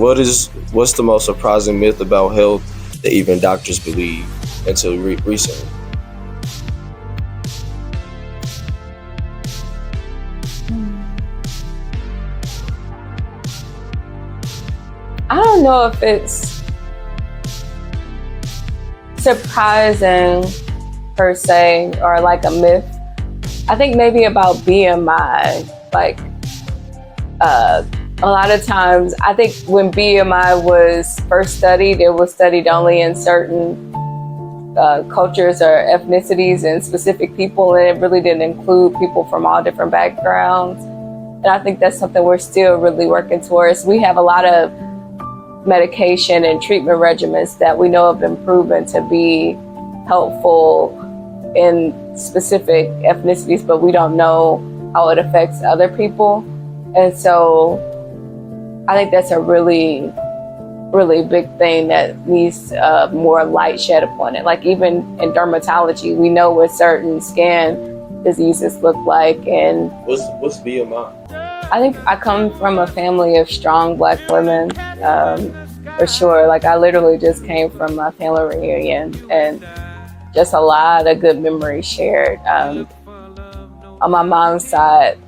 What's the most surprising myth about health that even doctors believe until recently? I don't know if it's surprising per se or like a myth. I think maybe about BMI. Like a lot of times, I think when BMI was first studied, it was studied only in certain cultures or ethnicities and specific people, and it really didn't include people from all different backgrounds. And I think that's something we're still really working towards. We have a lot of medication and treatment regimens that we know have been proven to be helpful in specific ethnicities, but we don't know how it affects other people. And so I think that's a really, really big thing that needs more light shed upon it. Like even in dermatology, we know what certain skin diseases look like. And What's BMI? I think I come from a family of strong Black women, for sure. Like I literally just came from a family reunion and just a lot of good memories shared. On my mom's side,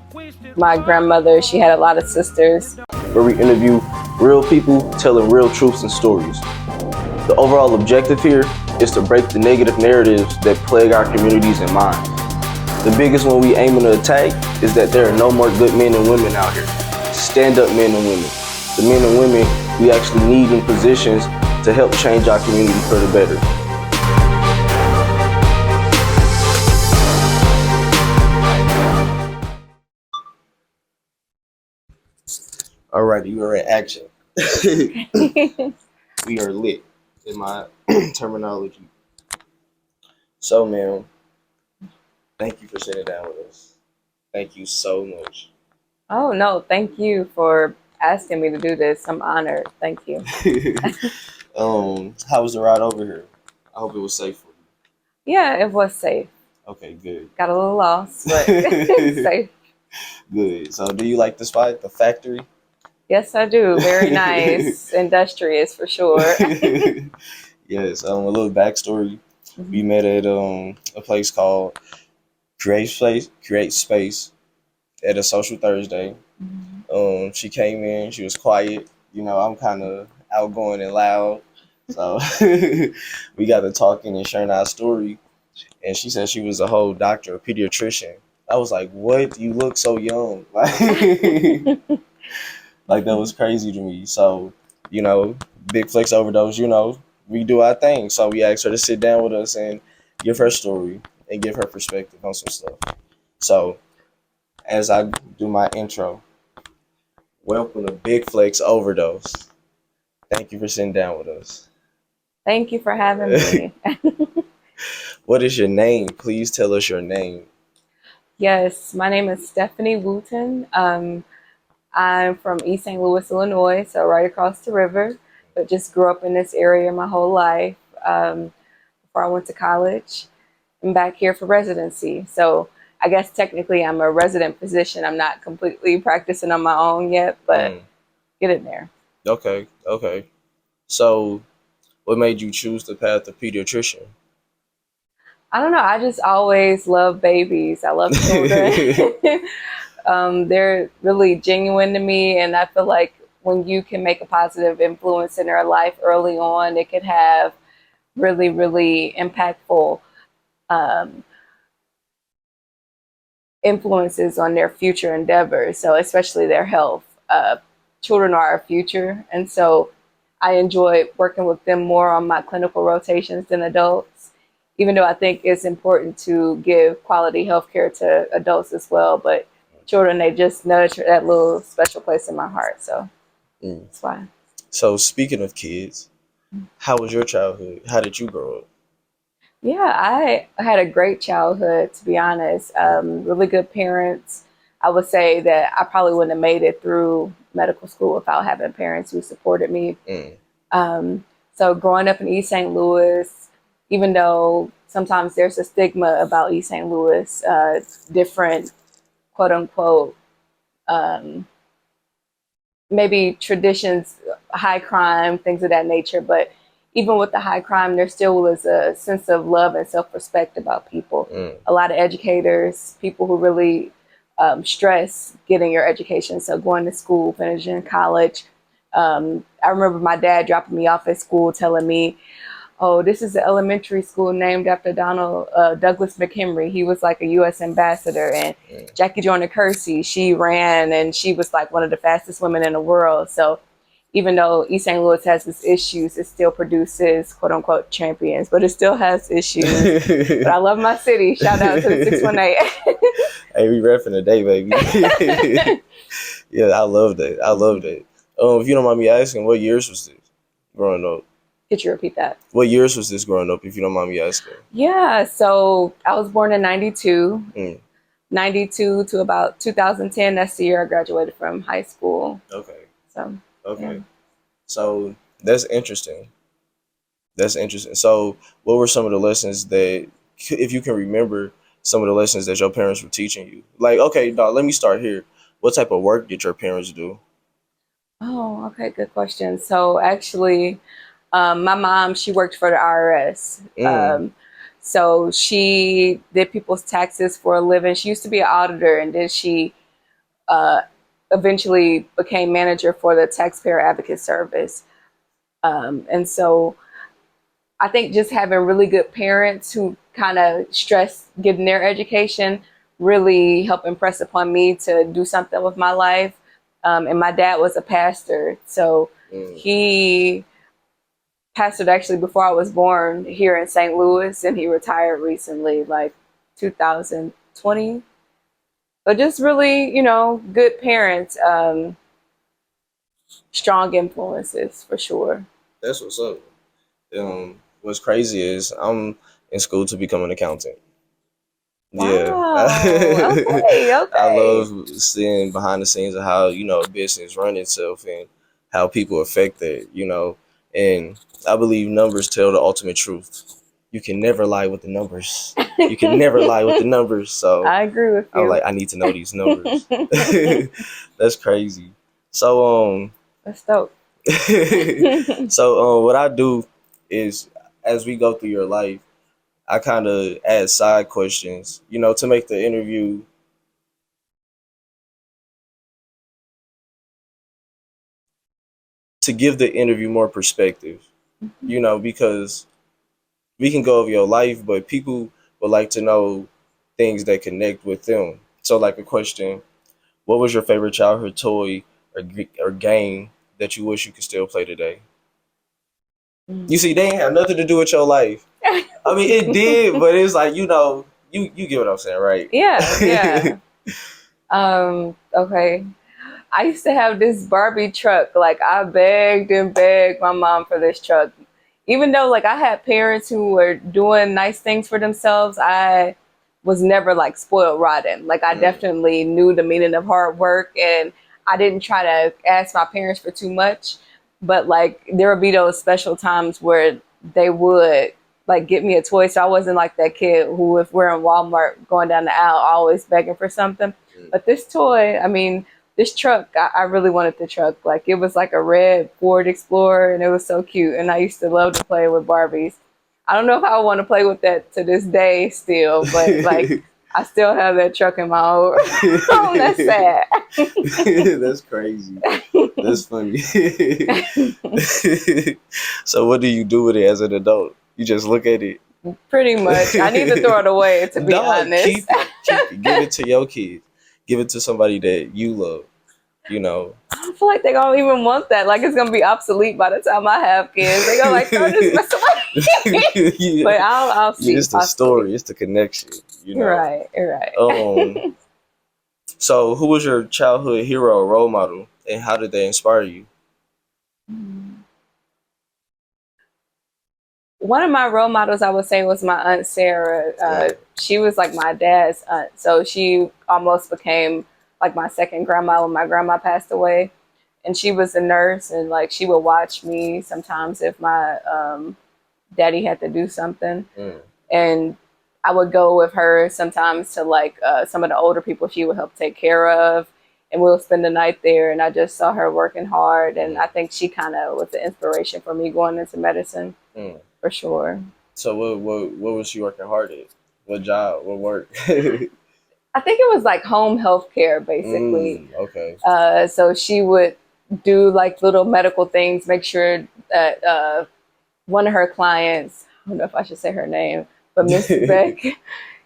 my grandmother, she had a lot of sisters. Where we interview real people telling real truths and stories. The overall objective here is to break the negative narratives that plague our communities and minds. The biggest one we aiming to attack is that there are no more good men and women out here. Stand-up men and women. The men and women we actually need in positions to help change our community for the better. Alrighty, we are in action. We are lit in my terminology. So, ma'am, thank you for sitting down with us. Thank you so much. Oh no, thank you for asking me to do this. I'm honored. Thank you. How was the ride over here? I hope it was safe for you. Yeah, it was safe. Okay, good. Got a little lost, but safe. Good. So, do you like the spot, the factory? Yes, I do. Very nice, industrious for sure. Yes. A little backstory. We met at a place called Create Space at a social Thursday. She came in. She was quiet. You know, I'm kind of outgoing and loud, so we got to talking and sharing our story. And she said she was a whole doctor, a pediatrician. I was like, "What? You look so young!" Like that was crazy to me. So, you know, Big Flex Overdose, you know, we do our thing. So we asked her to sit down with us and give her story and give her perspective on some stuff. So as I do my intro, welcome to Big Flex Overdose. Thank you for sitting down with us. Thank you for having me. What is your name? Please tell us your name. Yes, my name is Stephanie Wooten. I'm from East St. Louis, Illinois, so right across the river, but just grew up in this area my whole life before I went to college. I'm back here for residency. So I guess technically I'm a resident physician. I'm not completely practicing on my own yet, but get in there. Okay. So what made you choose the path of pediatrician? I don't know. I just always love babies. I love children. They're really genuine to me, and I feel like when you can make a positive influence in their life early on, it can have really, really impactful influences on their future endeavors. So especially their health. Children are our future, and so I enjoy working with them more on my clinical rotations than adults, even though I think it's important to give quality healthcare to adults as well. But children, they just nurture that little special place in my heart. So that's why. So speaking of kids, how was your childhood? How did you grow up? Yeah, I had a great childhood, to be honest. Really good parents. I would say that I probably wouldn't have made it through medical school without having parents who supported me. So growing up in East St. Louis, even though sometimes there's a stigma about East St. Louis, different quote unquote maybe traditions high crime, things of that nature. But even with the high crime, there still was a sense of love and self-respect about people. A lot of educators, people who really stress getting your education. So going to school, finishing college. I remember my dad dropping me off at school telling me, oh, this is an elementary school named after Donald Douglas McHenry. He was like a U.S. ambassador. And Jackie Joyner Kersey, she ran and she was like one of the fastest women in the world. So even though East St. Louis has its issues, it still produces quote unquote champions, but it still has issues. But I love my city. Shout out to the 618. Hey, we repping today, baby. Yeah, I love that. I love that. If you don't mind me asking, what years was this growing up? Could you repeat that? What years was this growing up, if you don't mind me asking? Yeah, so I was born in 92. 92 to about 2010. That's the year I graduated from high school. Okay. So, okay. Yeah. So that's interesting. That's interesting. So what were some of the lessons that, if you can remember, some of the lessons that your parents were teaching you? Like, okay, dog, let me start here. What type of work did your parents do? Oh, okay, good question. So actually, my mom, she worked for the IRS. So she did people's taxes for a living. She used to be an auditor, and then she eventually became manager for the Taxpayer Advocate Service. And so I think just having really good parents who kind of stress getting their education really helped impress upon me to do something with my life. And my dad was a pastor, so he pastored actually before I was born here in St. Louis, and he retired recently, like 2020. But just really, good parents, strong influences for sure. That's what's up. What's crazy is I'm in school to become an accountant. Yeah. Wow. Okay. I Okay. love seeing behind the scenes of how, a business run itself and how people affect it. And I believe numbers tell the ultimate truth. You can never lie with the numbers. You can never lie with the numbers. So I agree with I'm you. like, I need to know these numbers. That's crazy. So That's dope. what I do is, as we go through your life, I kind of add side questions, to make the interview to give the interview more perspective, because we can go over your life, but people would like to know things that connect with them. So, like a question: what was your favorite childhood toy or game that you wish you could still play today? You see, they ain't have nothing to do with your life. I mean, it did, but it's like, you get what I'm saying, right? Yeah. Okay. I used to have this Barbie truck. Like I begged and begged my mom for this truck. Even though like I had parents who were doing nice things for themselves, I was never like spoiled rotten. Like I definitely knew the meaning of hard work, and I didn't try to ask my parents for too much. But like there would be those special times where they would like get me a toy. So I wasn't like that kid who, if we're in Walmart going down the aisle, always begging for something. But this toy, I mean, this truck, I really wanted the truck. Like it was like a red Ford Explorer, and it was so cute. And I used to love to play with Barbies. I don't know if I want to play with that to this day still, but like I still have that truck in my own home. That's sad. That's crazy. That's funny. So what do you do with it as an adult? You just look at it? Pretty much. I need to throw it away, to be honest. Keep it. Give it to your kids. Give it to somebody that you love. I don't feel like they don't even want that. Like it's gonna be obsolete by the time I have kids. They go like, throw this mess away. Yeah. But I'll see. It's the story. It's the connection. Right. So who was your childhood hero or role model, and how did they inspire you? One of my role models, I would say, was my Aunt Sarah. She was like my dad's aunt. So she almost became like my second grandma when my grandma passed away. And she was a nurse, and like she would watch me sometimes if my daddy had to do something. And I would go with her sometimes to like some of the older people she would help take care of. and we'll spend the night there. And I just saw her working hard, and I think she kind of was the inspiration for me going into medicine for sure. So what was she working hard at? What job? What work? I think it was like home health care, basically. Okay. So she would do like little medical things, make sure that one of her clients, I don't know if I should say her name, but Miss Beck,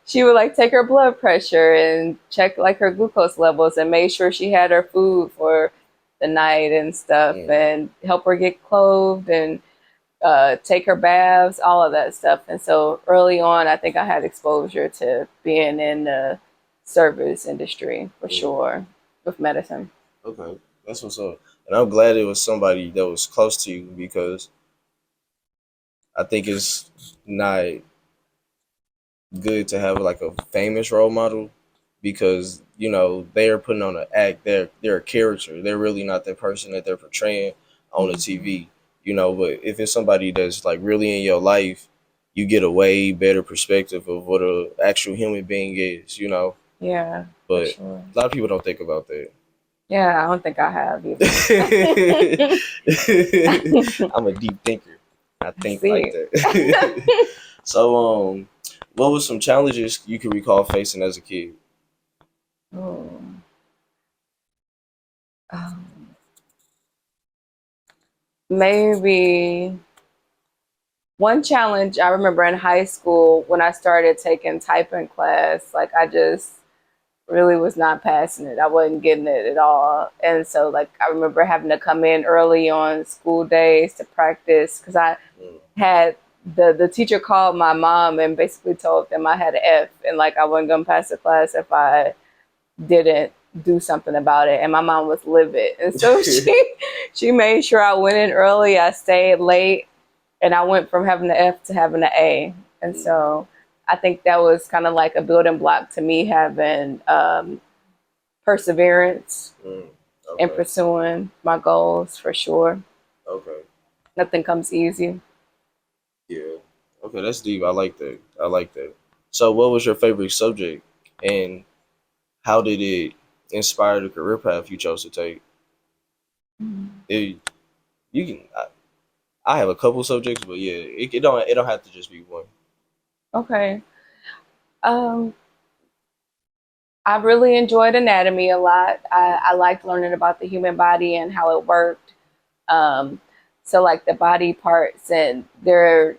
she would like take her blood pressure and check like her glucose levels and make sure she had her food for the night and stuff, and help her get clothed and take her baths, all of that stuff. And so early on, I think I had exposure to being in the service industry for sure with medicine. Okay, that's what's up. And I'm glad it was somebody that was close to you, because I think it's not good to have like a famous role model, because they're putting on an act. They're a character. They're really not the person that they're portraying on the TV. But if it's somebody that's like really in your life, you get a way better perspective of what a actual human being is. Yeah, But sure. a lot of people don't think about that. Yeah, I don't think I have either. I'm a deep thinker. I think like that. So, what was some challenges you can recall facing as a kid? Oh. Um, Maybe one challenge I remember in high school when I started taking typing class, like I just really was not passing it. I wasn't getting it at all. And so like I remember having to come in early on school days to practice because I had the teacher called my mom and basically told them I had an F and like I wasn't gonna pass the class if I didn't do something about it. And my mom was livid. And so she made sure I went in early, I stayed late, and I went from having an F to having an A. And so I think that was kind of like a building block to me having perseverance and pursuing my goals for sure. Okay. Nothing comes easy. Yeah. Okay, that's deep. I like that. I like that. So, what was your favorite subject, and how did it inspire the career path you chose to take? It, you can. I have a couple subjects, but yeah, it don't have to just be one. Okay. Um, I really enjoyed anatomy a lot. I liked learning about the human body and how it worked. Um, so like the body parts and their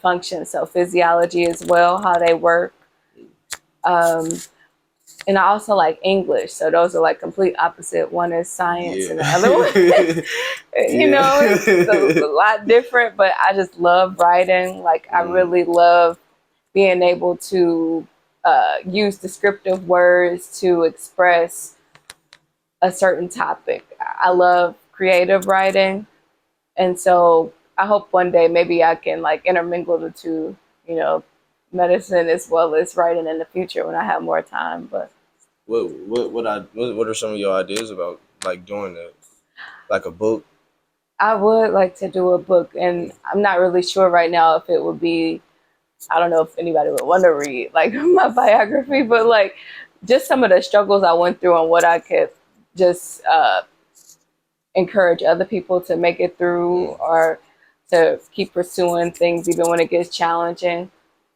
functions, so physiology as well, how they work. Um, and I also like English, so those are like complete opposite. One is science, and the other one, it's a lot different. But I just love writing. Like I really love being able to use descriptive words to express a certain topic. I love creative writing, and so I hope one day maybe I can like intermingle the two, medicine as well as writing in the future when I have more time. But what are some of your ideas about like doing that, like a book? I would like to do a book, and I'm not really sure right now if it would be. I don't know if anybody would want to read like my biography, but like just some of the struggles I went through and what I could just encourage other people to make it through or to keep pursuing things even when it gets challenging,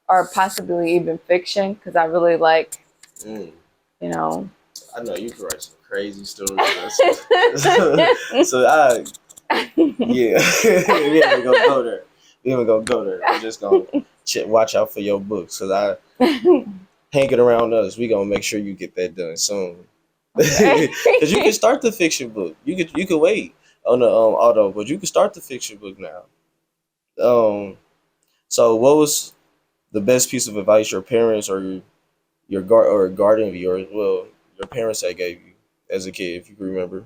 or possibly even fiction because I really like, Mm. you know. I know you can write some crazy stories. So I, yeah, we ain't gonna go there. We ain't gonna go there. We're just gonna watch out for your books, cause hanging around us, we gonna make sure you get that done soon. Cause you can start the fiction book. You could wait on the auto, but you can start the fiction book now. Um, so what was the best piece of advice your parents or or guardian of yours, well, your parents that gave you as a kid, if you can remember?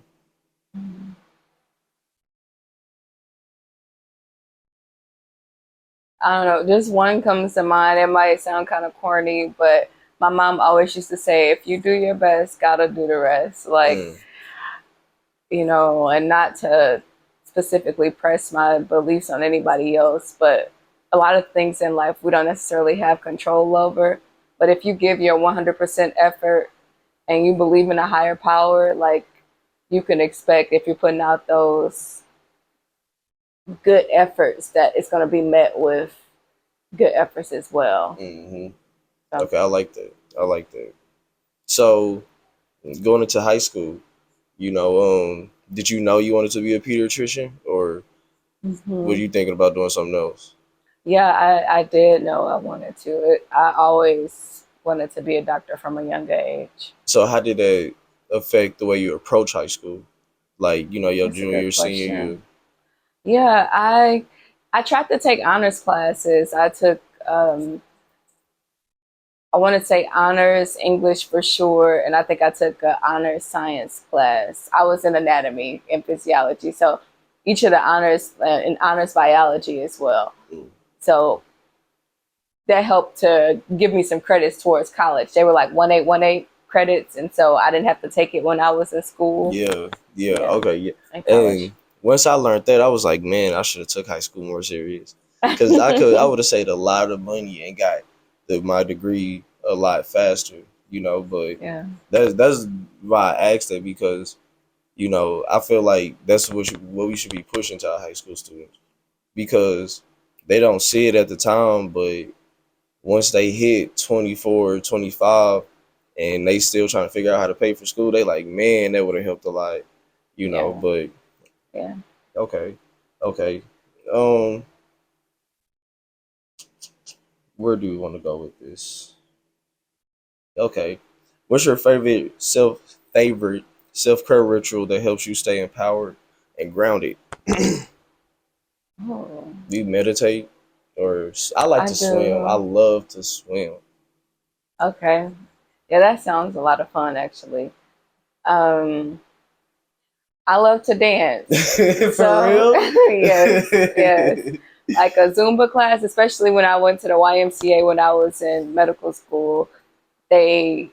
I don't know, just one comes to mind. It might sound kind of corny, but my mom always used to say, if you do your best, gotta do the rest. Like, Mm, and not to specifically press my beliefs on anybody else, but a lot of things in life we don't necessarily have control over. But if you give your 100% effort and you believe in a higher power, like you can expect if you're putting out those good efforts that it's going to be met with good efforts as well. Hmm. So, Okay, I like that. I like that. So going into high school, did you know you wanted to be a pediatrician, or were mhm. you thinking about doing something else? Yeah, I did know I wanted to. I always wanted to be a doctor from a younger age. So how did that affect the way you approach high school? Like, your That's a junior, good senior year. question. Yeah, I tried to take honors classes. I took I want to say honors English for sure, and I think I took an honors science class. I was in anatomy and physiology, so each of the honors and honors biology as well. Mm. So that helped to give me some credits towards college. They were like 1818 credits, and so I didn't have to take it when I was in school. Yeah, yeah, Yeah, okay, yeah. in college. And once I learned that, I was like, man, I should have took high school more serious, because I would have saved a lot of money and got my degree a lot faster, But Yeah, that's why I asked that, because I feel like that's what we should be pushing to our high school students, because they don't see it at the time, but once they hit 24, 25, and they still trying to figure out how to pay for school, they like, man, that would have helped a lot, yeah, but yeah. okay. Okay. Um, where do we want to go with this? Okay. What's your favorite self care ritual that helps you stay empowered and grounded? Oh, Do you meditate? Or I like I to swim. I do. love to swim. Okay. Yeah, that sounds a lot of fun actually. Um, I love to dance. For So, real? yes, yes. Like a Zumba class, especially when I went to the YMCA when I was in medical school, they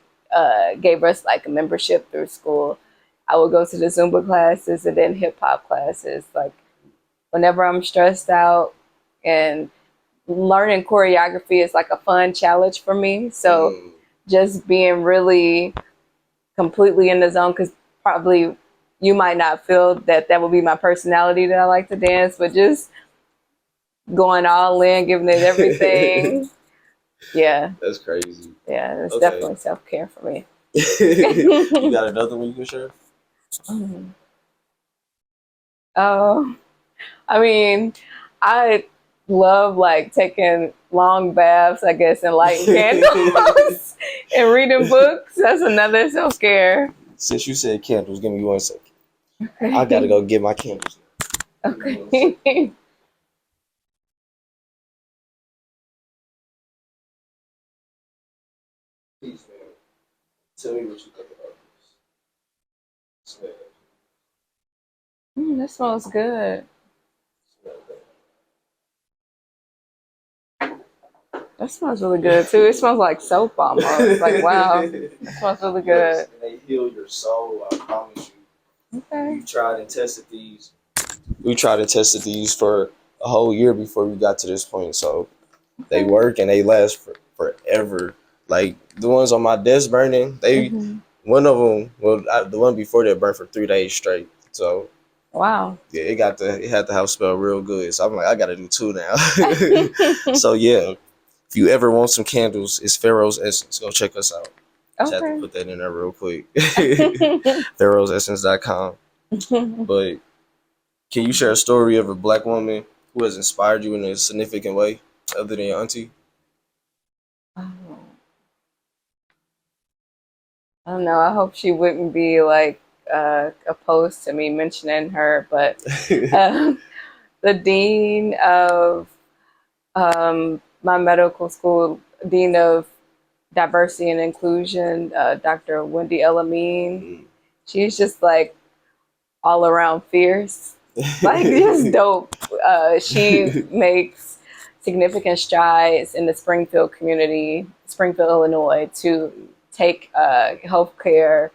gave us like a membership through school. I would go to the Zumba classes and then hip hop classes. Like whenever I'm stressed out, and learning choreography is like a fun challenge for me. So Mm. just being really completely in the zone, because probably you might not feel that that would be my personality that I like to dance, but just going all in, giving it everything. Yeah, That's crazy. yeah, it's Okay. definitely self care for me. You got another one you can share? Oh, I mean, I love like taking long baths, I guess, and lighting candles and reading books. That's another self care. Since you said candles, give me 1 second. I gotta Okay. go get my candles. Give me 1 second. Okay. Please, man. Tell me what you think about this. That smells good. Smell that. That smells really good too. It smells like soap almost. Like wow, that smells really Yes, good. and they heal your soul. I promise you. Okay. We tried and tested these. We tried and tested these for a whole year before we got to this point. So they Okay. work and they last forever. Like the ones on my desk burning, Hmm. one of them, the one before that burned for 3 days straight. So Wow. yeah, it had the house smell real good. So I'm like, I gotta do two now. So yeah, if you ever want some candles, it's Pharaoh's Essence. Go check us out. Just had to Okay. put that in there real quick. Pharaoh'sEssence.com. But can you share a story of a black woman who has inspired you in a significant way, other than your auntie? Oh, I don't know. I hope she wouldn't be like opposed to me mentioning her, but uh, the dean of my medical school, dean of diversity and inclusion, Dr. Wendy Elamine. Mm. She's just like all around fierce, like just dope. She makes significant strides in the Springfield community, Springfield, Illinois, to take healthcare,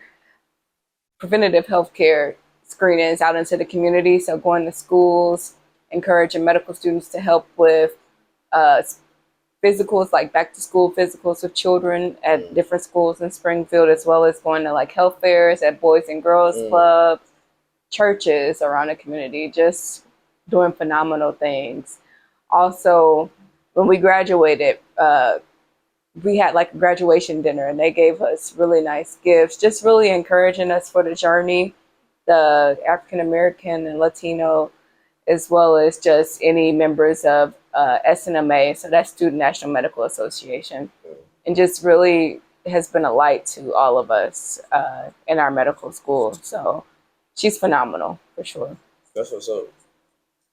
preventative healthcare screenings out into the community. So going to schools, encouraging medical students to help with uh, physicals, like back to school physicals with children at different schools in Springfield, as well as going to like health fairs at Boys and Girls Clubs, churches around the community, just doing phenomenal things. Also, when we graduated, we had like a graduation dinner and they gave us really nice gifts, just really encouraging us for the journey, the African American and Latino, as well as just any members of SNMA, so that's Student National Medical Association, and just really has been a light to all of us in our medical school. So she's phenomenal for sure. That's what's up.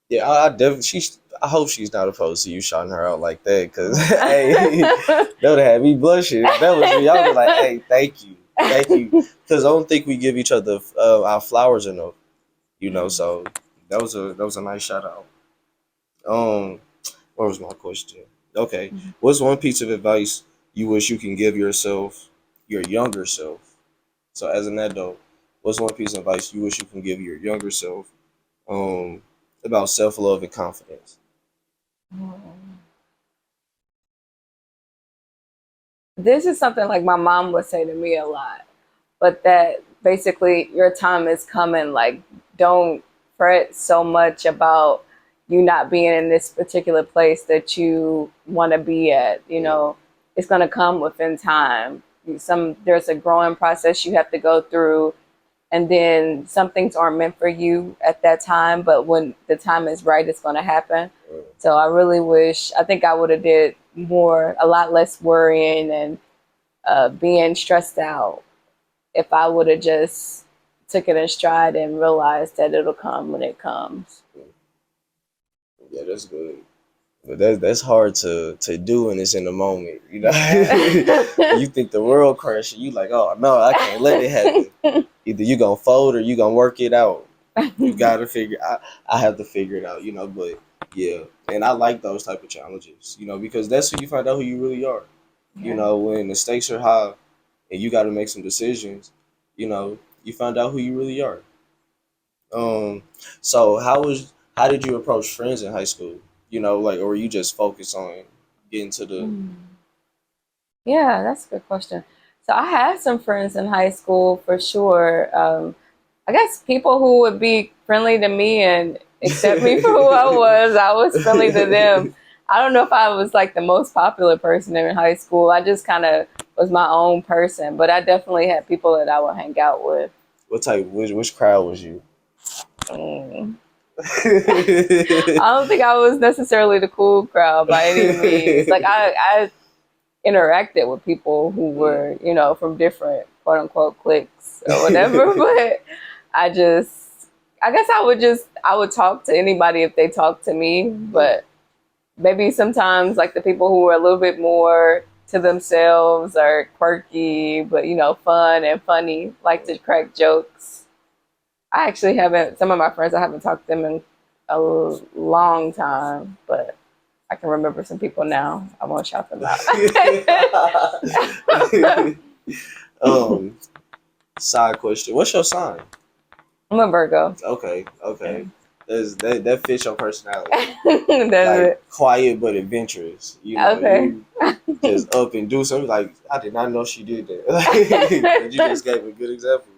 Yeah, I definitely. I hope she's not opposed to you shouting her out like that, cause hey, that would have had me blushing. If that was me, I would be like, hey, thank you, cause I don't think we give each other our flowers enough, you know. So that was a nice shout out. Um, what was my question? Okay, what's one piece of advice you wish you can give yourself, your younger self? So as an adult, what's one piece of advice you wish you can give your younger self? Um, about self love and confidence. This is something like my mom would say to me a lot, but that basically your time is coming. Like, don't fret so much about you not being in this particular place that you want to be at. You know, it's going to come within time. There's a growing process you have to go through, and then some things aren't meant for you at that time, but when the time is right, it's going to happen. So I really wish, I think I would have did more, a lot less worrying and being stressed out if I would have just took it in stride and realized that it'll come when it comes. Yeah, that's good. But that's hard to do when it's in the moment. You know, Yeah. you think the world crashing. You like, oh no, I can't let it happen. Either you gonna fold or you gonna work it out. You gotta figure. I have to figure it out. You know, but yeah, and I like those type of challenges. You know, because that's when you find out who you really are. You Yeah. know, when the stakes are high and you got to make some decisions. You know, you find out who you really are. Um, so how did you approach friends in high school? You know, like, or were you just focused on getting to the Yeah, that's a good question. So I had some friends in high school for sure. I guess people who would be friendly to me and accept me for who I was friendly to them. I don't know if I was like the most popular person in high school. I just kind of was my own person, but I definitely had people that I would hang out with. what type? Which crowd was you? Mm. I don't think I was necessarily the cool crowd by any means. Like I interacted with people who were, you know, from different quote unquote cliques or whatever, but I just, I guess I would talk to anybody if they talked to me, but maybe sometimes like the people who were a little bit more to themselves or quirky, but you know, fun and funny, like to crack jokes. I actually haven't, some of my friends, I haven't talked to them in a long time, but I can remember some people now. I won't shout them out. um, side question. What's your sign? I'm a Virgo. Okay. That fits your personality. That's Like it. quiet but adventurous. You know, Okay. you just up and do something. Like I did not know she did that. And you just gave a good example.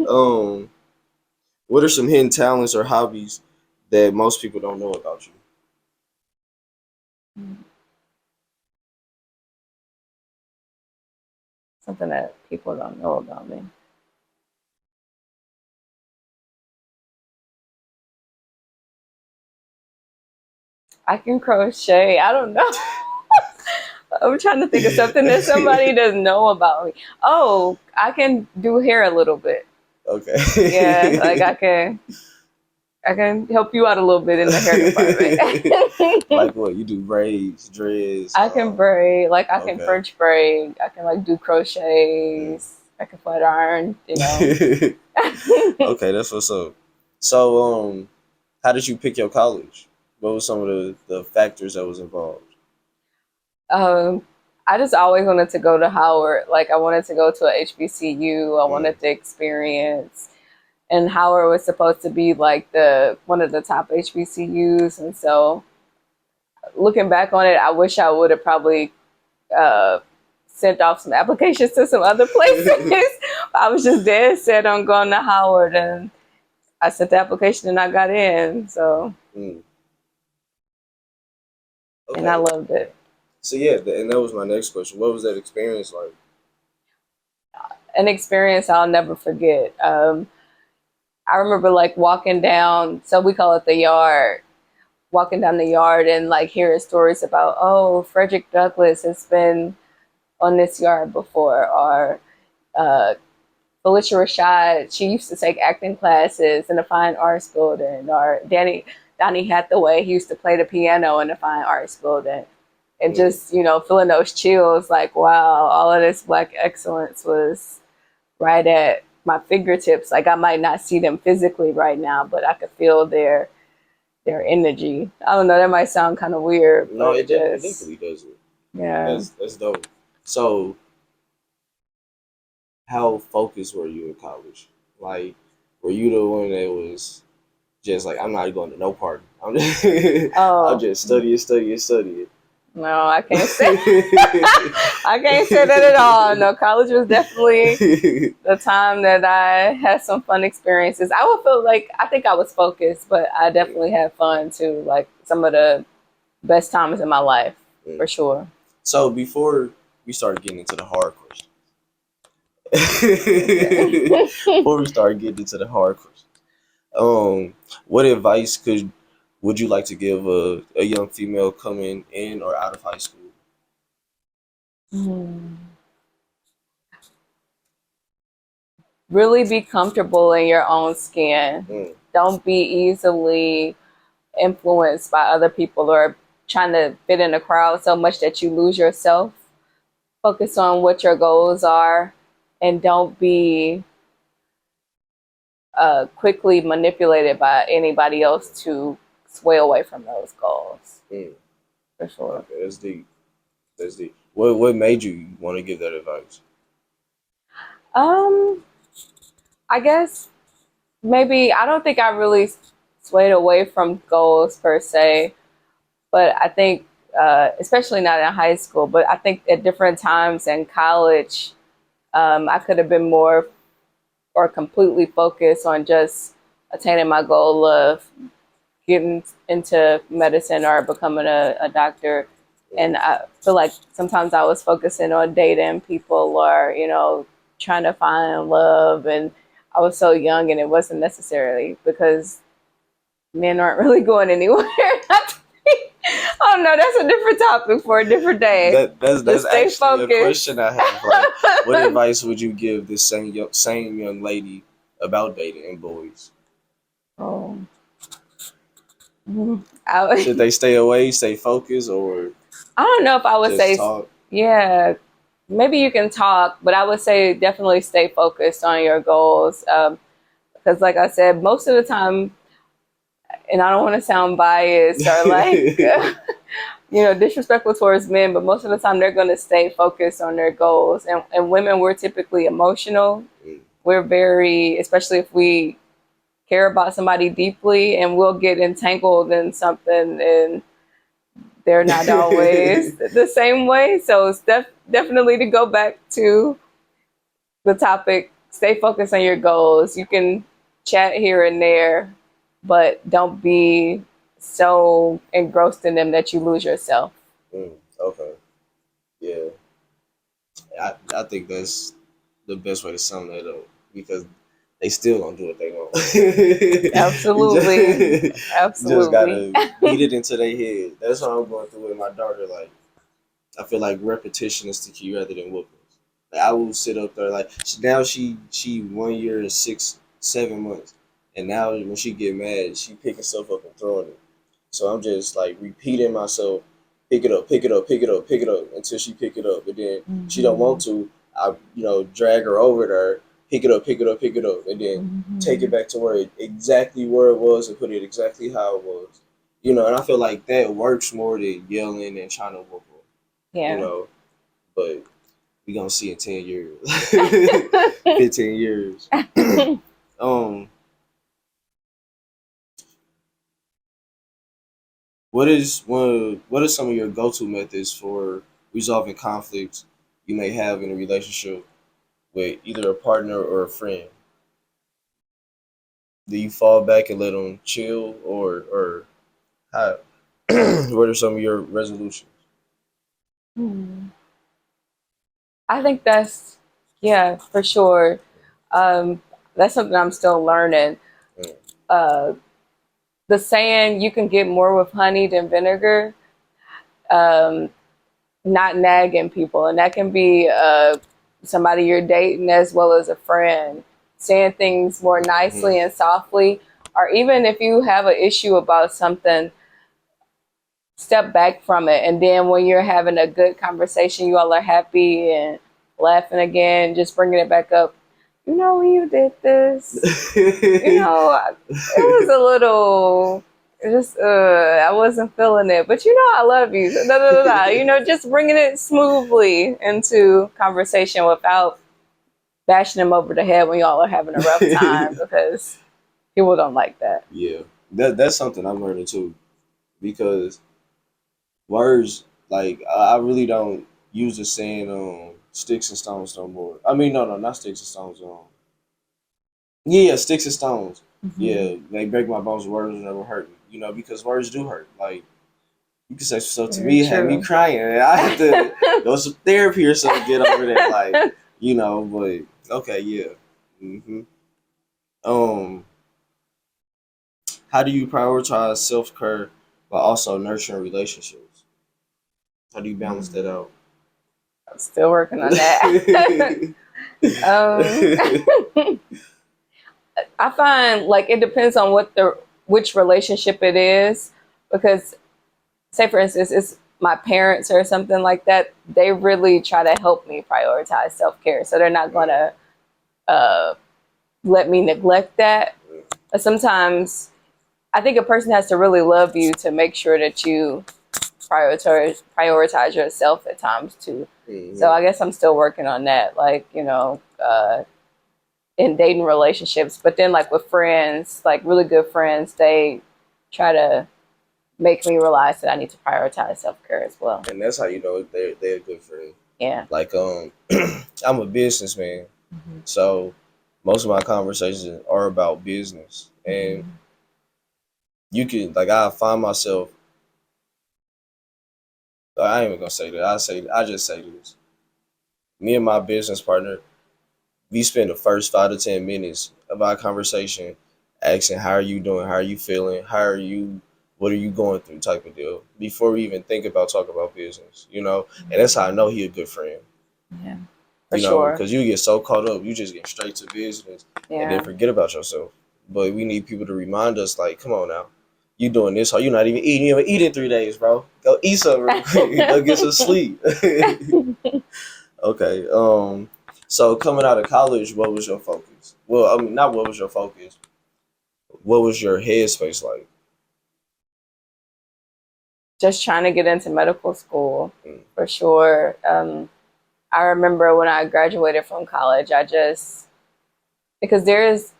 Um, what are some hidden talents or hobbies that most people don't know about you? Something that people don't know about me. I can crochet. I don't know. I'm trying to think of something that somebody doesn't know about me. Oh, I can do hair a little bit. Okay. Yeah, like I can help you out a little bit in the hair department. Like what? You do braids, dreads. I can braid, like I can Okay. French braid. I can like do crochets. I can flat iron, you know. Okay, that's what's up. So, how did you pick your college? What were some of the factors that was involved? um, I just always wanted to go to Howard. Like I wanted to go to a HBCU. I Mm, wanted to experience, and Howard was supposed to be like the one of the top HBCUs, and so looking back on it, I wish I would have probably uh, sent off some applications to some other places. I was just dead set on going to Howard, and I sent the application and I got in. So, Mm. and I Okay. loved it. So yeah, and that was my next question. What was that experience like? An experience I'll never forget. I remember like walking down, so we call it the yard, walking down the yard and like hearing stories about, oh, Frederick Douglass has been on this yard before, or uh, Felicia Rashad, she used to take acting classes in the Fine Arts Building, or Donnie Hathaway, he used to play the piano in the Fine Arts Building. And Mm. just, feeling those chills, like, wow, all of this Black excellence was right at my fingertips. Like I might not see them physically right now, but I could feel their energy. I don't know, that might sound kind of weird, No, but it, it it just, definitely does it. yeah. That's dope. So, how focused were you in college? Like, were you the one that was just like, I'm not going to no party. I'm just, I'm Oh, just studying. no, I can't say I can't say that at all. No, college was definitely the time that I had some fun experiences. I would feel like I think I was focused, but I definitely had fun too. Like some of the best times in my life, for sure. So before we start getting into the hard questions, Okay. before we start getting into the hard questions, what advice would you like to give a young female coming in or out of high school? Really be comfortable in your own skin. Mm, Don't be easily influenced by other people or trying to fit in a crowd so much that you lose yourself. Focus on what your goals are, and don't be quickly manipulated by anybody else to sway away from those goals. mm. For sure. Okay, that's deep. That's deep. What made you want to give that advice? Um, I guess maybe I don't think I really swayed away from goals per se, but I think, especially not in high school, but I think at different times in college, I could have been more or completely focused on just attaining my goal of getting into medicine or becoming a doctor. And I feel like sometimes I was focusing on dating people or, trying to find love. And I was so young and it wasn't necessarily because men aren't really going anywhere. Oh no, that's a different topic for a different day. That's Just stay actually a focused. question I have. Like, what advice would you give this same young lady about dating and boys? Oh. I, Should they stay away, stay focused, or I don't know if I would just say, talk? yeah, maybe you can talk, but I would say definitely stay focused on your goals. Because, like I said, most of the time, and I don't want to sound biased or like, disrespectful towards men, but most of the time they're going to stay focused on their goals. And women, we're typically emotional. Mm. We're very, especially if we care about somebody deeply, and we'll get entangled in something and they're not always the same way. So it's definitely to go back to the topic, stay focused on your goals. You can chat here and there, but don't be so engrossed in them that you lose yourself. Okay, yeah, I think that's the best way to sum that up because they still don't do what they want. Absolutely. You just Absolutely. gotta beat it into their head. That's what I'm going through with my daughter. Like, I feel like repetition is the key rather than whoopings. Like, I will sit up there like now she 1 year and 6 7 months, and now when she get mad, she pick herself up and throwing it. So I'm just like repeating myself, pick it up, pick it up, pick it up, pick it up until she pick it up. But then she don't want to. I drag her over there, pick it up, pick it up, pick it up, and then take it back to exactly where it was and put it exactly how it was. And I feel like that works more than yelling and trying to whoop her. Yeah. But we gonna see in 10 years, 15 years. um, what are some of your go-to methods for resolving conflicts you may have in a relationship with either a partner or a friend? Do you fall back and let them chill, or how? What are some of your resolutions? Hmm. I think that's, yeah, for sure. Um, that's something I'm still learning. Mm. Uh, the saying, you can get more with honey than vinegar, um, not nagging people. And that can be somebody you're dating as well as a friend, saying things more nicely and softly. Or even if you have an issue about something, step back from it. And then when you're having a good conversation, you all are happy and laughing again, just bringing it back up. You know, when you did this, you know, it was a little just I wasn't feeling it, but you know I love you. Da, da, da, da. You know, just bringing it smoothly into conversation without bashing them over the head when y'all are having a rough time, because people don't like that. Yeah, that's something I'm learning too, because words, like I really don't use the saying sticks and stones no more. I mean, no, not sticks and stones. Yeah, sticks and stones. Mm-hmm. Yeah, they break my bones. Words never hurt me. Because words do hurt. Like, you can say stuff to Very me, had me true. crying, and I had to go to some therapy or something to get over that. Like, but okay, yeah. hmm Um, how do you prioritize self care but also nurturing relationships? How do you balance that out? I'm still working on that. um, I find like it depends on which relationship it is, because say for instance it's my parents or something like that, they really try to help me prioritize self-care, so they're not going to uh, let me neglect that. But sometimes I think a person has to really love you to make sure that you prioritize yourself at times too. So hmm I guess I'm still working on that, like, in dating relationships, but then like with friends, like really good friends, they try to make me realize that I need to prioritize self-care as well. And that's how you know they're a good friend. Yeah. Like I'm a businessman, Mm-hmm. so most of my conversations are about business, and Mm-hmm. you can like I find myself. I ain't even gonna say that. I just say this. Me and my business partner, we spend the first 5 to 10 minutes of our conversation asking, "How are you doing? How are you feeling? How are you? What are you going through?" Type of deal before we even think about talking about business. And that's how I know he a good friend. Yeah, for sure. Because you get so caught up, you just get straight to business and then Yeah. forget about yourself. But we need people to remind us, like, come on now, you doing this, or you not even eating. You haven't eaten in 3 days, bro. Go eat something real quick. Go get some sleep. Okay. So coming out of college, what was your focus? Well, I mean, not what was your focus. What was your headspace like? Just trying to get into medical school, Mm, for sure. I remember when I graduated from college, I just, because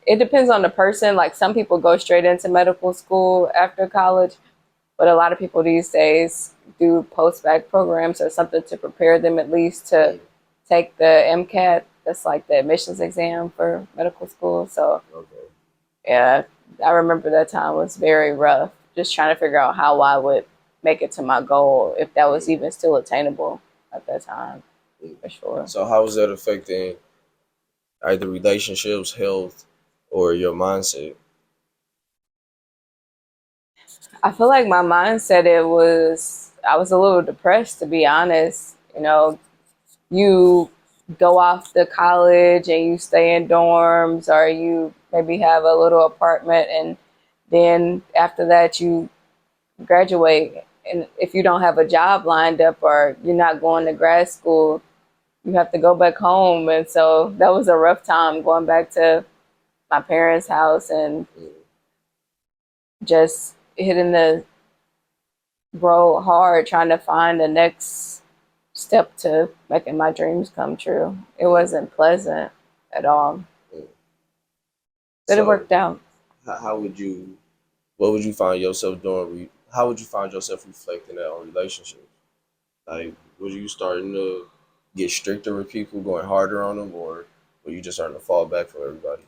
it depends on the person. Like some people go straight into medical school after college, but a lot of people these days do post-bac programs or something to prepare them at least to mm, take the MCAT. That's like the admissions exam for medical school. So okay. yeah, I remember that time was very rough. Just trying to figure out how I would make it to my goal, if that was Mm, even still attainable at that time, mm. for sure. So how was that affecting either relationships, health, or your mindset? I feel like my mindset, I was a little depressed, to be honest. You go off to college and you stay in dorms, or you maybe have a little apartment, and then after that you graduate, and if you don't have a job lined up or you're not going to grad school, you have to go back home. And so that was a rough time, going back to my parents' house and Mm. just hitting the road hard, trying to find the next step to making my dreams come true. It Mm. wasn't pleasant at all, Mm. but it So worked out. how would you? What would you find yourself doing? how would you find yourself reflecting that on relationships? Like, were you starting to get stricter with people, going harder on them, or were you just starting to fall back from everybody?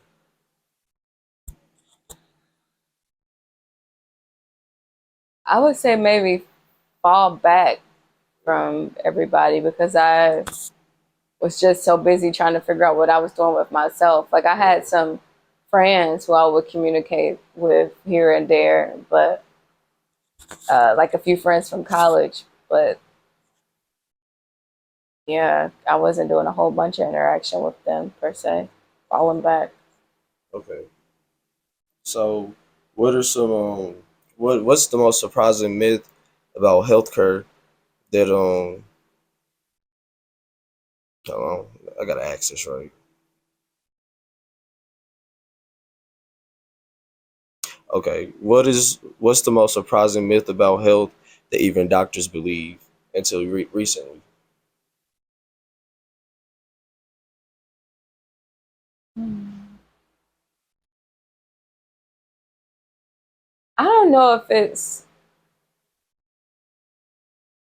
I would say maybe fall back from everybody because I was just so busy trying to figure out what I was doing with myself. Like I had some friends who I would communicate with here and there, but like a few friends from college. But yeah, I wasn't doing a whole bunch of interaction with them per se. Falling back. Okay. So, what are some what's the most surprising myth about healthcare that hold on, I gotta ask this right. Okay, what's the most surprising myth about health that even doctors believe until recently? I don't know if it's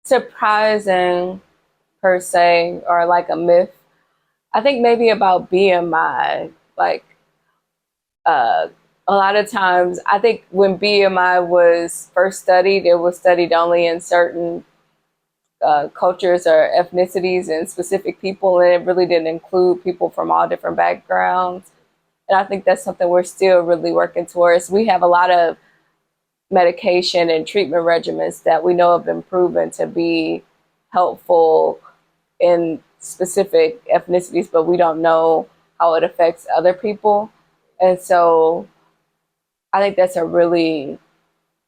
surprising per se or like a myth. I think maybe about BMI. Like uh, a lot of times, I think when BMI was first studied, it was studied only in certain cultures or ethnicities and specific people, and it really didn't include people from all different backgrounds. And I think that's something we're still really working towards. We have a lot of medication and treatment regimens that we know have been proven to be helpful in specific ethnicities, but we don't know how it affects other people. And so I think that's a really,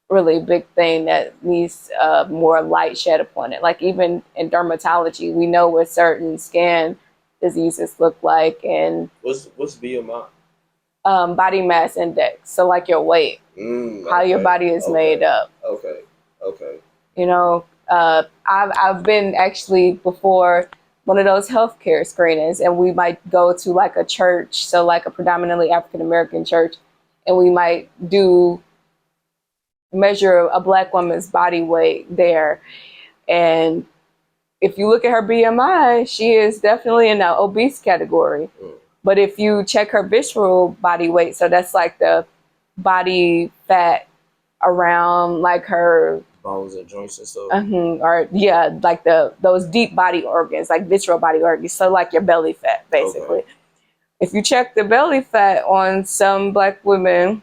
really big thing that needs more light shed upon it. Like even in dermatology, we know what certain skin diseases look like, and What's BMI? body mass index. So like your weight, how your Okay, body is made okay, up. okay, okay. You know, I've been actually before one of those healthcare screenings, and we might go to like a church, so like a predominantly African American church, and we might do measure a black woman's body weight there. And if you look at her BMI, she is definitely in the obese category. Mm. But if you check her visceral body weight, so that's like the body fat around like her Bones and joints and stuff. or yeah, like those deep body organs, like visceral body organs, so like your belly fat, basically. Okay. If you check the belly fat on some black women,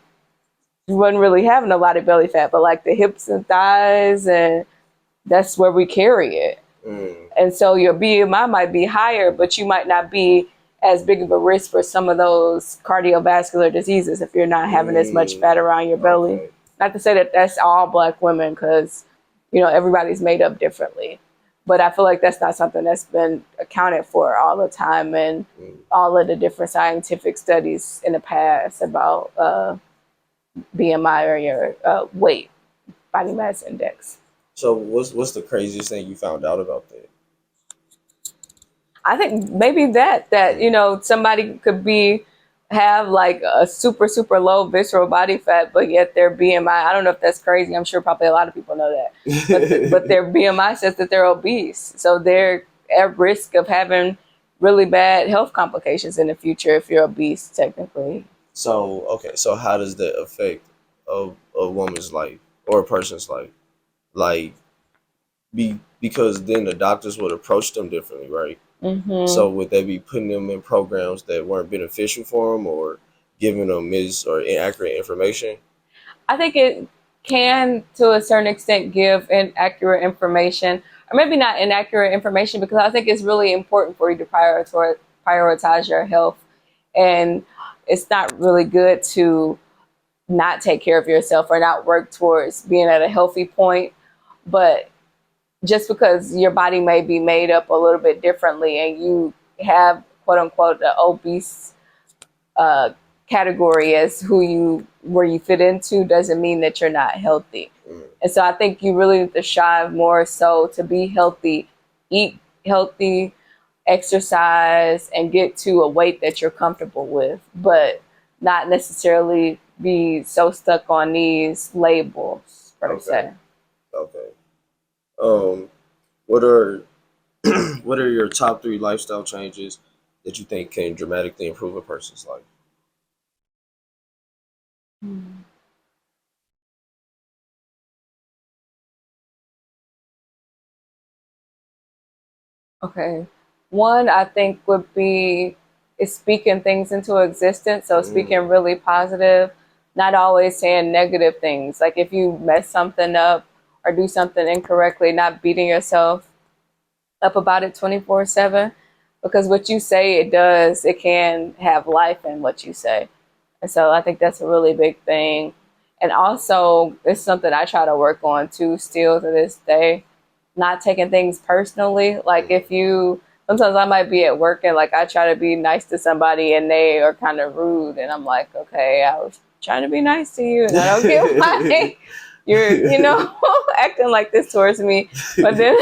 you wasn't really having a lot of belly fat, but like the hips and thighs, and that's where we carry it. Mm. And so your BMI might be higher, but you might not be as big of a risk for some of those cardiovascular diseases if you're not having as much fat around your belly. Okay. Not to say that that's all black women, because everybody's made up differently. But I feel like that's not something that's been accounted for all the time, and Mm. all of the different scientific studies in the past about BMI or your weight, body mass index. So what's the craziest thing you found out about that? I think maybe that somebody could have like a super super low visceral body fat, but yet their BMI. I don't know if that's crazy. I'm sure probably a lot of people know that, but their BMI says that they're obese, so they're at risk of having really bad health complications in the future if you're obese, technically. So okay, so how does that affect a woman's life or a person's life? Like because then the doctors would approach them differently, right? Hmm. So would they be putting them in programs that weren't beneficial for them, or giving them mis or inaccurate information? I think it can, to a certain extent, give inaccurate information, or maybe not inaccurate information, because I think it's really important for you to prioritize your health. And it's not really good to not take care of yourself or not work towards being at a healthy point. But just because your body may be made up a little bit differently and you have quote unquote the obese uh, category as where you fit into, doesn't mean that you're not healthy. Mm. And so I think you really need to strive more so to be healthy, eat healthy, exercise, and get to a weight that you're comfortable with, but not necessarily be so stuck on these labels per Okay. se. Um, what are what are your top three lifestyle changes that you think can dramatically improve a person's life? Hmm. Okay. One I think would be is speaking things into existence. So speaking Mm, really positive, not always saying negative things. Like if you mess something up or do something incorrectly, not beating yourself up about it 24/7. Because what you say, it can have life in what you say. And so I think that's a really big thing. And also, it's something I try to work on too, still to this day, not taking things personally. Like mm. if you, sometimes I might be at work and like I try to be nice to somebody and they are kind of rude, and I'm like, okay, I was trying to be nice to you, and I don't get why you're acting like this towards me. But then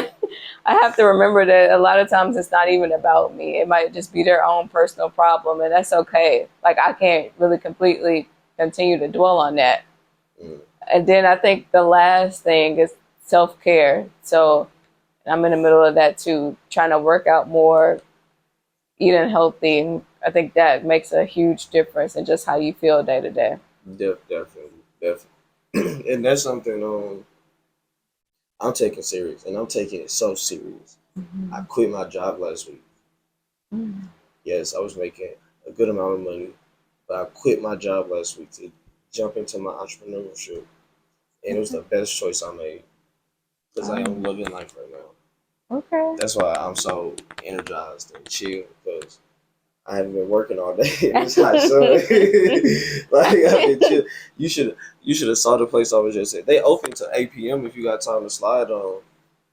I have to remember that a lot of times it's not even about me. It might just be their own personal problem, and that's okay. Like I can't really completely continue to dwell on that. Mm. And then I think the last thing is self care. So I'm in the middle of that too, trying to work out more, eating healthy. I think that makes a huge difference in just how you feel day to day. Definitely, definitely, and that's something I'm taking serious, and I'm taking it so serious. I Mhm. quit my job last week. Mhm. Yes, I was making a good amount of money, but I quit my job last week to jump into my entrepreneurship, and it was the Okay. best choice I made because I am Oh, loving life right now. okay. That's why I'm so energized and chill because I haven't been working all day in this hot sun. Like I've been chill. You should you should have saw the place I was just at. They open to 8 p.m. if you got time to slide on.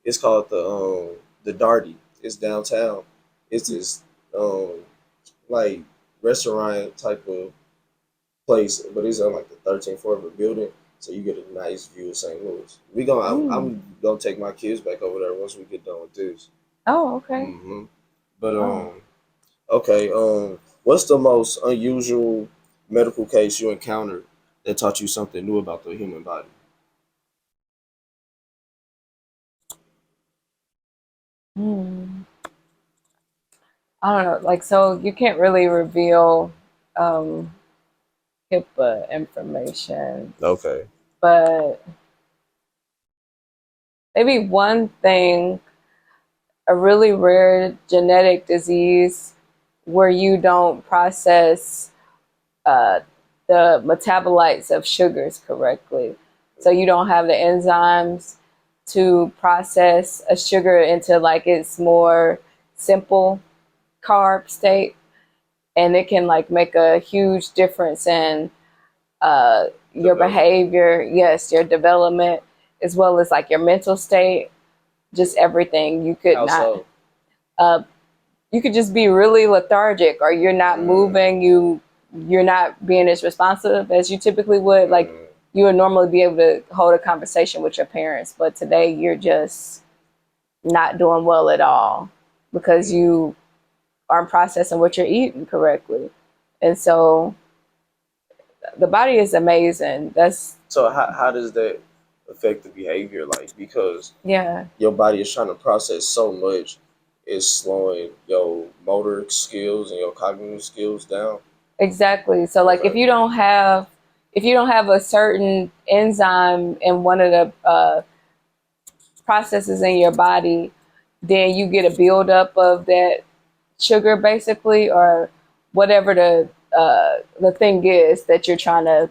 It's called the Darty. It's downtown. It's this like restaurant type of place, but it's on like the 13th floor of a building, so you get a nice view of St. Louis. Mm. I'm gonna take my kids back over there once we get done with this. Oh, okay. hmm But Oh. okay, what's the most unusual medical case you encountered that taught you something new about the human body? Hmm. I don't know. Like, so you can't really reveal um, HIPAA information, Okay. but maybe one thing, a really rare genetic disease where you don't process uh, the metabolites of sugars correctly. So you don't have the enzymes to process a sugar into like its more simple carb state. And it can like make a huge difference in your Development. behavior, yes, your development, as well as like your mental state, just everything. How so? Uh, you could just be really lethargic, or you're not Mm, moving. You're not being as responsive as you typically would. Like mm, you would normally be able to hold a conversation with your parents, but today you're just not doing well at all because mm. you aren't processing what you're eating correctly. And so the body is amazing. That's So how does that affect the behavior? Like because yeah, your body is trying to process so much, it's slowing your motor skills and your cognitive skills down. exactly. So like Okay. if you don't have a certain enzyme in one of the processes in your body, then you get a buildup of that sugar basically, or whatever the thing is that you're trying to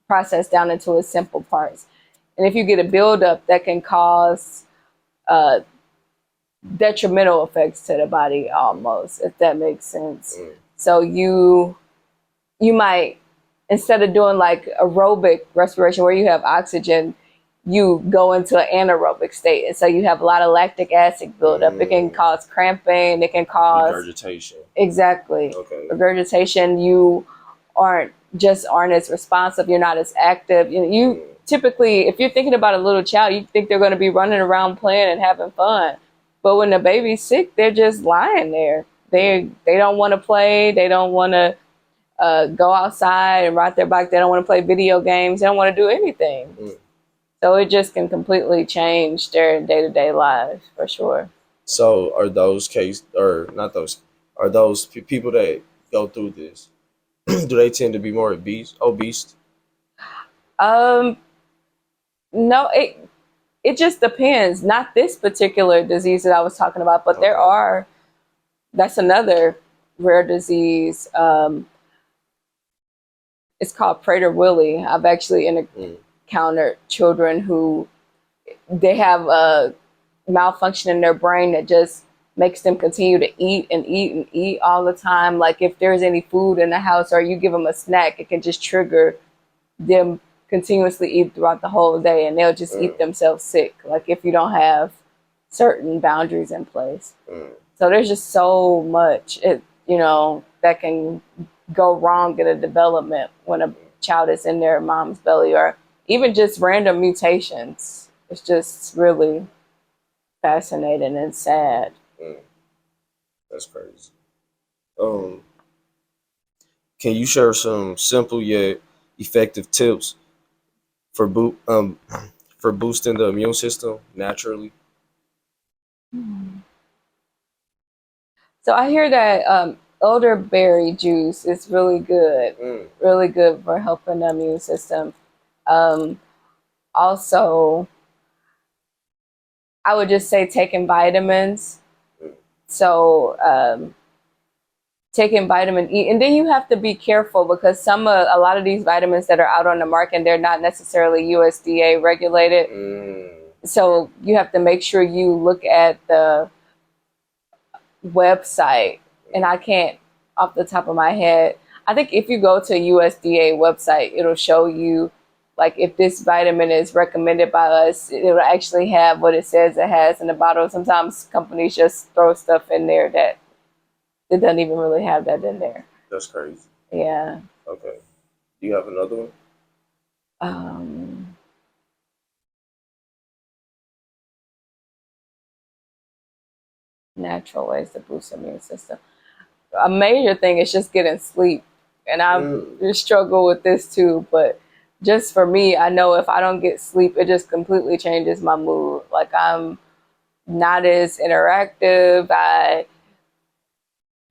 process down into its simple parts. And if you get a buildup, that can cause uh, detrimental effects to the body almost, if that makes sense. Mm, So you might, instead of doing like aerobic respiration where you have oxygen, you go into an anaerobic state, and so you have a lot of lactic acid buildup. It can mm. cause cramping. It can cause Regurgitation. exactly Okay. regurgitation. You aren't as responsive. You're not as active. You Mm, typically, if you're thinking about a little child, you think they're going to be running around playing and having fun, but when the baby's sick, they're just lying there. mm, They don't want to play. They don't want to go outside and ride their bike. They don't want to play video games. They don't want to do anything. mm. So it just can completely change their day-to-day lives for sure. So are those case or not those are those people that go through this? Do they tend to be more obese? Obese? Um, no, it just depends. Not this particular disease that I was talking about, but there Okay. are. That's another rare disease. It's called Prader-Willi. I've actually Mm, encountered children who they have a malfunction in their brain that just makes them continue to eat and eat and eat all the time. Like if there's any food in the house or you give them a snack, it can just trigger them continuously eat throughout the whole day, and they'll just eat mm, themselves sick. Like if you don't have certain boundaries in place. mm. So there's just so much that can go wrong in a development when a child is in their mom's belly, or even just random mutations. It's just really fascinating and sad. Mm. That's crazy. Um, can you share some simple yet effective tips for for boosting the immune system naturally? So I hear that elderberry juice is Mm, really good for helping the immune system. Um, Also, I would just say taking vitamins. mm, So taking vitamin E, and then you have to be careful because a lot of these vitamins that are out on the market, they're not necessarily USDA regulated. mm, So you have to make sure you look at the website. And I can't off the top of my head. I think if you go to a USDA website, it'll show you like if this vitamin is recommended by us, it'll actually have what it says it has in the bottle. Sometimes companies just throw stuff in there that it doesn't even really have that in there. that's crazy. Yeah. Okay. Do you have another one? Um, Natural ways to boost the immune system. A major thing is just getting sleep. And I've Mm, just struggled with this too, but just for me, I know if I don't get sleep, it just completely changes my mood. Like I'm not as interactive.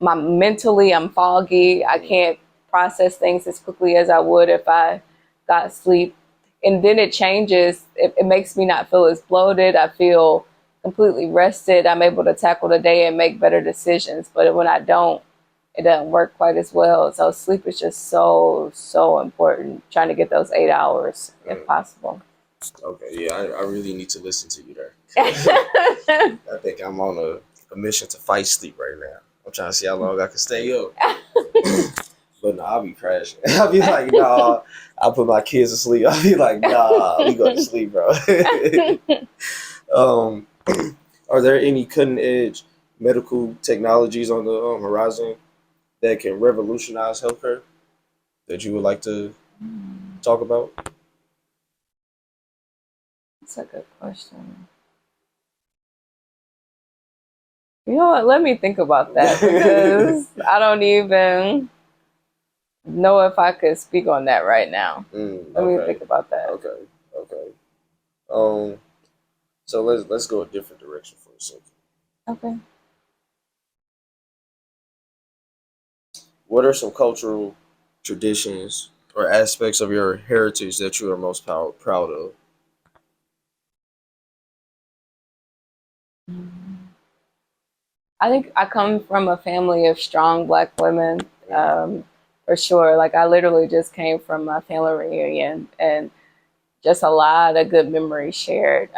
Mentally I'm foggy. I mm, can't process things as quickly as I would if I got sleep. And then it changes. It makes me not feel as bloated. I feel completely rested. I'm able to tackle the day and make better decisions. But when I don't, it doesn't work quite as well. So sleep is just so important. Trying to get those 8 hours if mm. possible. Okay, yeah, I really need to listen to you there. 'Cause I think I'm on a mission to fight sleep right now. I'm trying to see how long I can stay up. But no, I'll be crashing. I'll be like, nah, I'll put my kids to sleep. I'll be like, nah, we go to sleep, bro. um, are there any cutting edge medical technologies on the horizon that can revolutionize healthcare that you would like to talk about? That's a good question. You know what? Let me think about that because I don't even know if I could speak on that right now. Let me Okay, think about that. okay, okay. Um, so let's go a different direction for a second. Okay. What are some cultural traditions or aspects of your heritage that you are most proud of? I think I come from a family of strong Black women, Mm, for sure. Like I literally just came from my family reunion, and just a lot of good memories shared.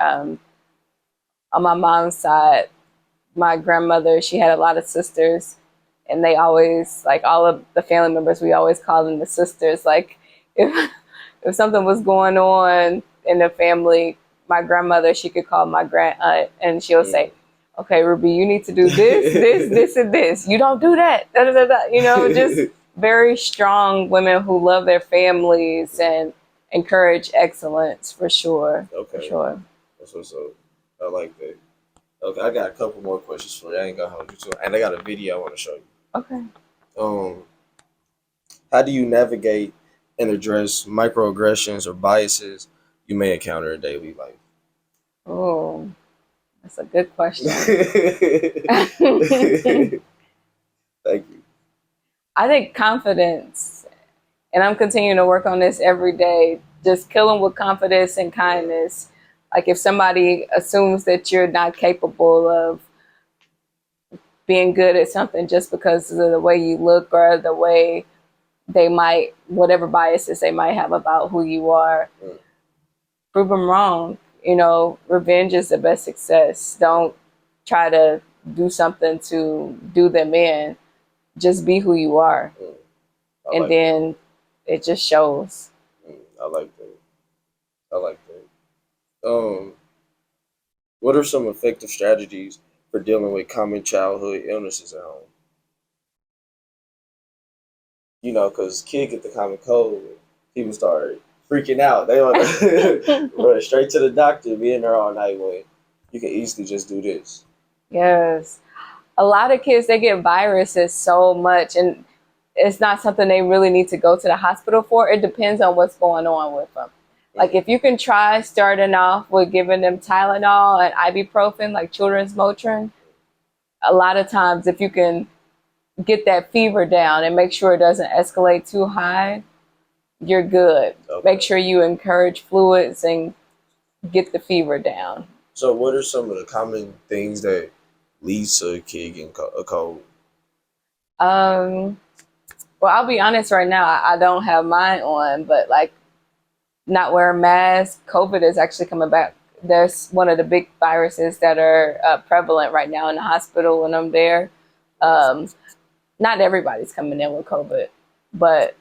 On my mom's side, my grandmother, she had a lot of sisters, and they always, like all of the family members, we always called them the sisters. Like if if something was going on in the family, my grandmother, she could call my grand aunt, and she'll say, mm. "Okay, Ruby, you need to do this, and this. You don't do that." Da, da, da, da. Just very strong women who love their families and encourage excellence for sure, for Okay, sure. that's what's up. I like that. Okay, I got a couple more questions for you. I ain't gonna hold you to, and I got a video I want to show you. Okay. Um, how do you navigate and address microaggressions or biases you may encounter in daily life? Oh, that's a good question. Thank you. I think confidence, and I'm continuing to work on this every day. Just kill them with confidence and kindness. Like if somebody assumes that you're not capable of being good at something just because of the way you look or the way they might, whatever biases they might have about who you are, prove them wrong. You know, revenge is the best success. Don't try to do something to do them in. Just be who you are. And like then it just shows. I like that. I like that. What are some effective strategies for dealing with common childhood illnesses at home? You know, because kid get the common cold, people start freaking out. They want to run straight to the doctor, be in there all night when you can easily just do this. Yes. A lot of kids, they get viruses so much, and it's not something they really need to go to the hospital for. It depends on what's going on with them. Like if you can try starting off with giving them Tylenol and ibuprofen, like children's Motrin, a lot of times if you can get that fever down and make sure it doesn't escalate too high, you're good. Okay. Make sure you encourage fluids and get the fever down. So, what are some of the common things that leads to a kid getting a cold? Well, I'll be honest right now, I don't have mine on, but like not wearing masks, COVID is actually coming back. There's one of the big viruses that are prevalent right now in the hospital when I'm there. Not everybody's coming in with COVID, but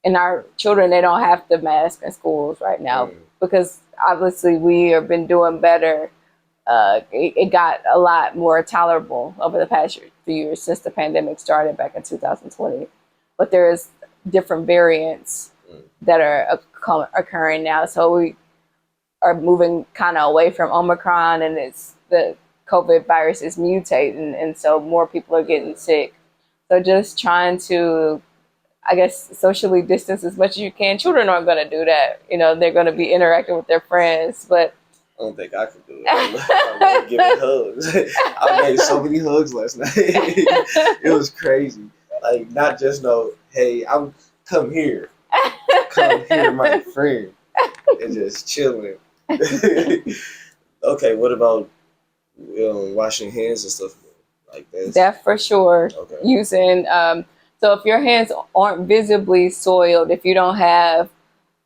in our children, they don't have to mask in schools right now because obviously we have been doing better. It got a lot more tolerable over the past few years since the pandemic started back in 2020. But there's different variants that are occurring now. So we are moving kind of away from Omicron, and it's the COVID virus is mutating, and so more people are getting sick. So just trying to, I guess, socially distance as much as you can. Children aren't going to do that. You know, they're going to be interacting with their friends, but I don't think I could do it. I love giving hugs. I gave so many hugs last night. It was crazy. Like, not just hey, come here, my friend, and just chilling. Okay, what about washing hands and stuff like that? That for sure. Okay. Using so if your hands aren't visibly soiled, if you don't have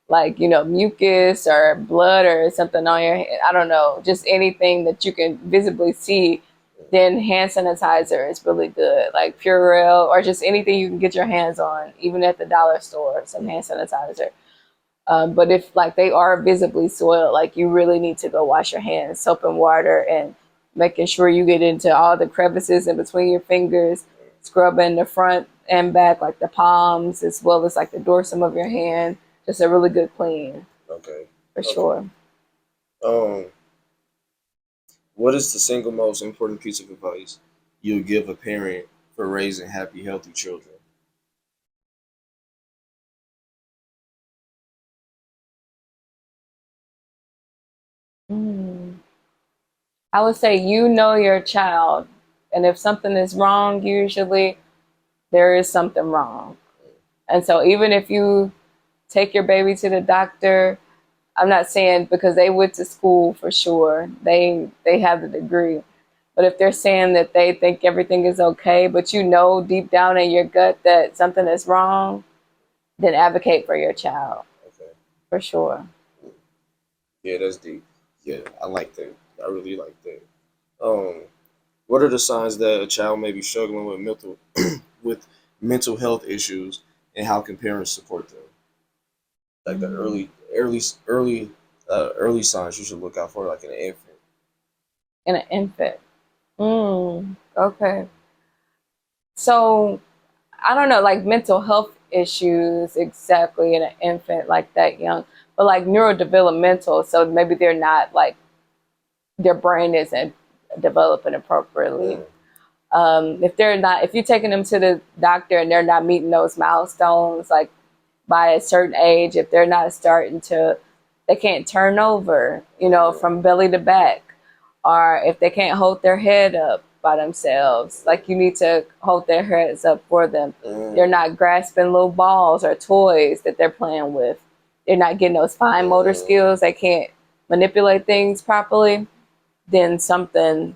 like, you know, mucus or blood or something on your hand, I don't know, just anything that you can visibly see, then hand sanitizer is really good. Like Purell or just anything you can get your hands on, even at the dollar store, some hand sanitizer. But if like they are visibly soiled, like you really need to go wash your hands, soap and water, and making sure you get into all the crevices in between your fingers, scrubbing the front and back, like the palms, as well as like the dorsum of your hand. Just a really good clean. Okay. For sure. What is the single most important piece of advice you'll give a parent for raising happy, healthy children? I would say you know your child, and if something is wrong, usually there is something wrong. And so even if you take your baby to the doctor, I'm not saying because they went to school for sure, they have the degree. But if they're saying that they think everything is okay, but you know deep down in your gut that something is wrong, then advocate for your child. Okay. For sure. Yeah, that's deep. Yeah, I like that. I really like that. What are the signs that a child may be struggling with with mental health issues, and how can parents support them? Like the early signs you should look out for, like in an infant. In an infant. Okay. So I don't know, like mental health issues exactly in an infant like that young, but like neurodevelopmental. So maybe they're not like their brain isn't developing appropriately. If you're taking them to the doctor and they're not meeting those milestones, like by a certain age, if they're not starting to they can't turn over, from belly to back, or if they can't hold their head up by themselves, like you need to hold their heads up for them. They're not grasping little balls or toys that they're playing with. They're not getting those fine motor skills. They can't manipulate things properly. Then something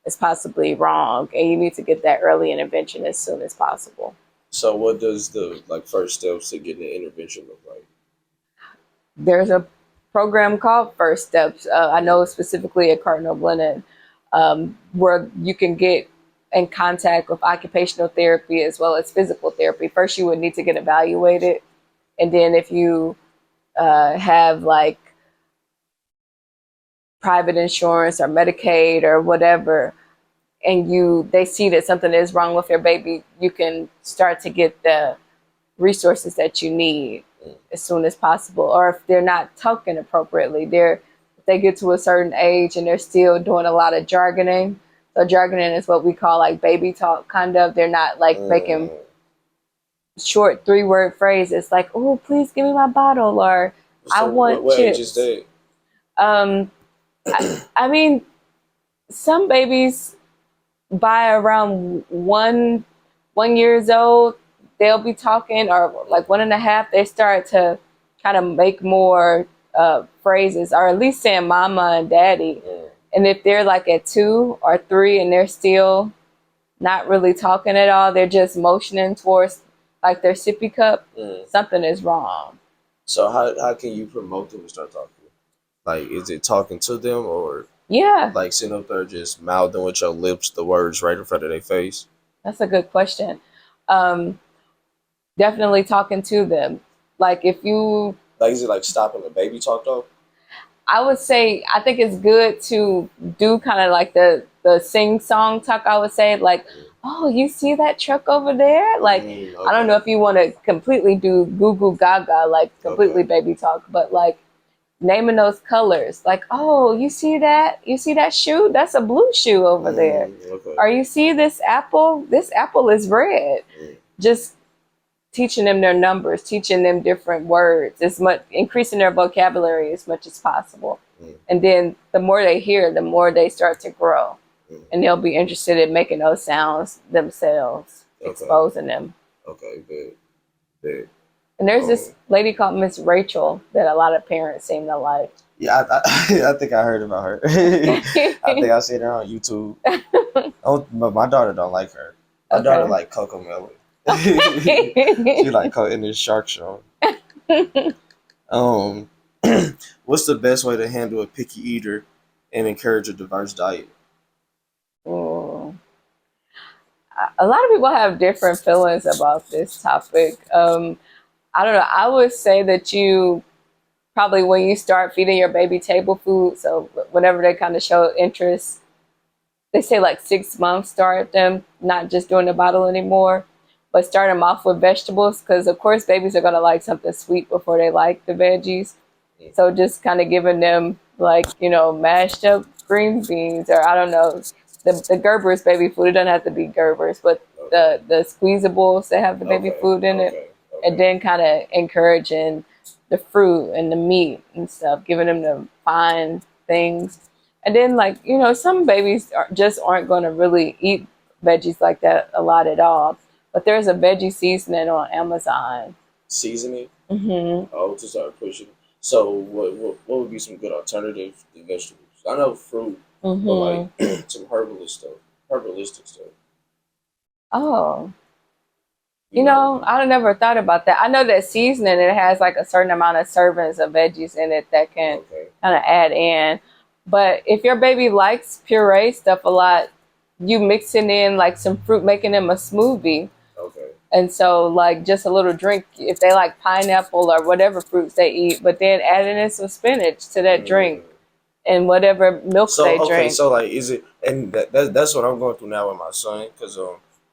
is possibly wrong, and you need to get that early intervention as soon as possible. So what does the first steps to getting the intervention look like? There's a program called First Steps. I know specifically at Cardinal Glennon, where you can get in contact with occupational therapy as well as physical therapy. First, you would need to get evaluated, and then if you have like private insurance or Medicaid or whatever, and they see that something is wrong with your baby, you can start to get the resources that you need as soon as possible. Or if they're not talking appropriately, if they get to a certain age and they're still doing a lot of jargoning. So jargoning is what we call like baby talk, kind of. They're not like making short 3-word phrases like, "Oh, please give me my bottle," or "I want what chips." Age is that? I mean, some babies by around 1 years old, they'll be talking, or like 1.5, they start to kind of make more phrases, or at least saying mama and daddy. And if they're like at 2 or 3 and they're still not really talking at all, they're just motioning towards like their sippy cup, something is wrong. So how can you promote them to start talking? Like, is it talking to them, or like sitting up there just mouthing with your lips the words right in front of their face? That's a good question. Definitely talking to them. Like if you is it like stopping the baby talk though? I would say I think it's good to do kind of like the sing song talk. I would say like, "Oh, you see that truck over there?" Like Okay. I don't know if you want to completely do goo goo gaga, like completely baby talk, but like naming those colors. Like, "Oh, you see that? You see that shoe? That's a blue shoe over there." Okay. Or you see this apple? This apple is red. Just teaching them their numbers, teaching them different words, increasing their vocabulary as much as possible. And then the more they hear, the more they start to grow. And they'll be interested in making those sounds themselves, exposing them. Okay, good. And there's this lady called Miss Rachel that a lot of parents seem to like. Yeah, I think I heard about her. I think I seen her on YouTube. But my daughter don't like her. My daughter like Coco Melon. She like in this shark show. What's the best way to handle a picky eater and encourage a diverse diet? Ooh. A lot of people have different feelings about this topic. I don't know. I would say that you probably, when you start feeding your baby table food, so whenever they kind of show interest, they say like 6 months, start them not just doing the bottle anymore, but start them off with vegetables, because of course babies are going to like something sweet before they like the veggies. So just kind of giving them like, mashed up green beans, or I don't know, the Gerber's baby food. It doesn't have to be Gerber's, but the squeezables that have the baby food in it. And then kind of encouraging the fruit and the meat and stuff, giving them the fine things. And then some babies aren't going to really eat veggies like that a lot at all. But there's a veggie seasoning on Amazon. Seasoning? Mm-hmm. Oh, to start pushing. So what would be some good alternatives to vegetables? I know fruit, but like some herbalistic stuff. Oh. I never thought about that. I know that seasoning, it has like a certain amount of servings of veggies in it that can kind of add in. But if your baby likes puree stuff a lot, you mixing in like some fruit, making them a smoothie. And so like just a little drink, if they like pineapple or whatever fruits they eat, but then adding in some spinach to that drink and whatever milk they drink. So like, is it, and that's what I'm going through now with my son, because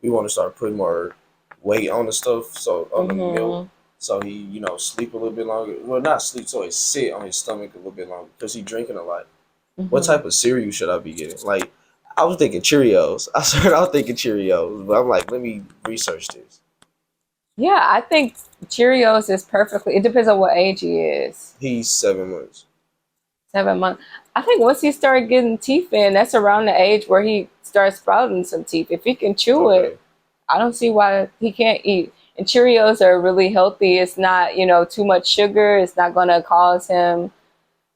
we want to start putting more weight on the stuff, so on the milk, so he sleep a little bit longer. Well, not sleep, so he sit on his stomach a little bit longer because he drinking a lot. What type of cereal should I be getting? Like, I was thinking Cheerios. I was thinking Cheerios, but I'm like, let me research this. Yeah, I think Cheerios is perfectly. It depends on what age he is. He's 7 months. 7 months. I think once he started getting teeth in, that's around the age where he starts sprouting some teeth. If he can chew Okay. it, I don't see why he can't eat. And Cheerios are really healthy. It's not, too much sugar. It's not going to cause him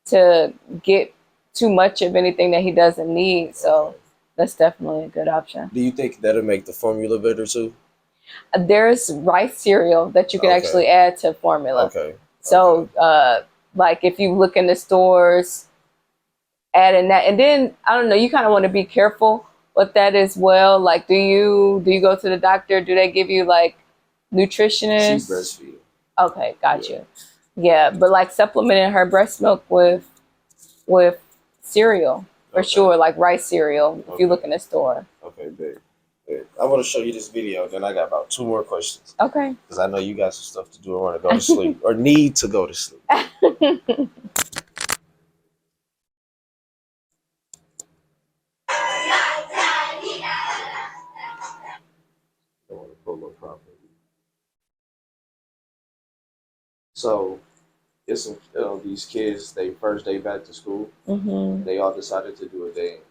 to get too much of anything that he doesn't need. So Okay. that's definitely a good option. Do you think that'll make the formula better too? There's rice cereal that you can Okay. actually add to formula. Okay. Okay. So, like if you look in the stores, adding that, and then I don't know, you kind of want to be careful with that as well. Like, do you go to the doctor? Do they give you like She's nutritionists? breastfeeding. Okay, got Yeah. you. Yeah, but like supplementing her breast milk with cereal for Okay. sure, like rice cereal. If you look Okay. in the store. Okay, big. Big. I want to show you this video. Then I got about two more questions Okay. because I know you got some stuff to do. I want to go to sleep or need to go to sleep. I want to pull up properly. So it's some these kids. They first day back to school. hmm They all decided to do a dance.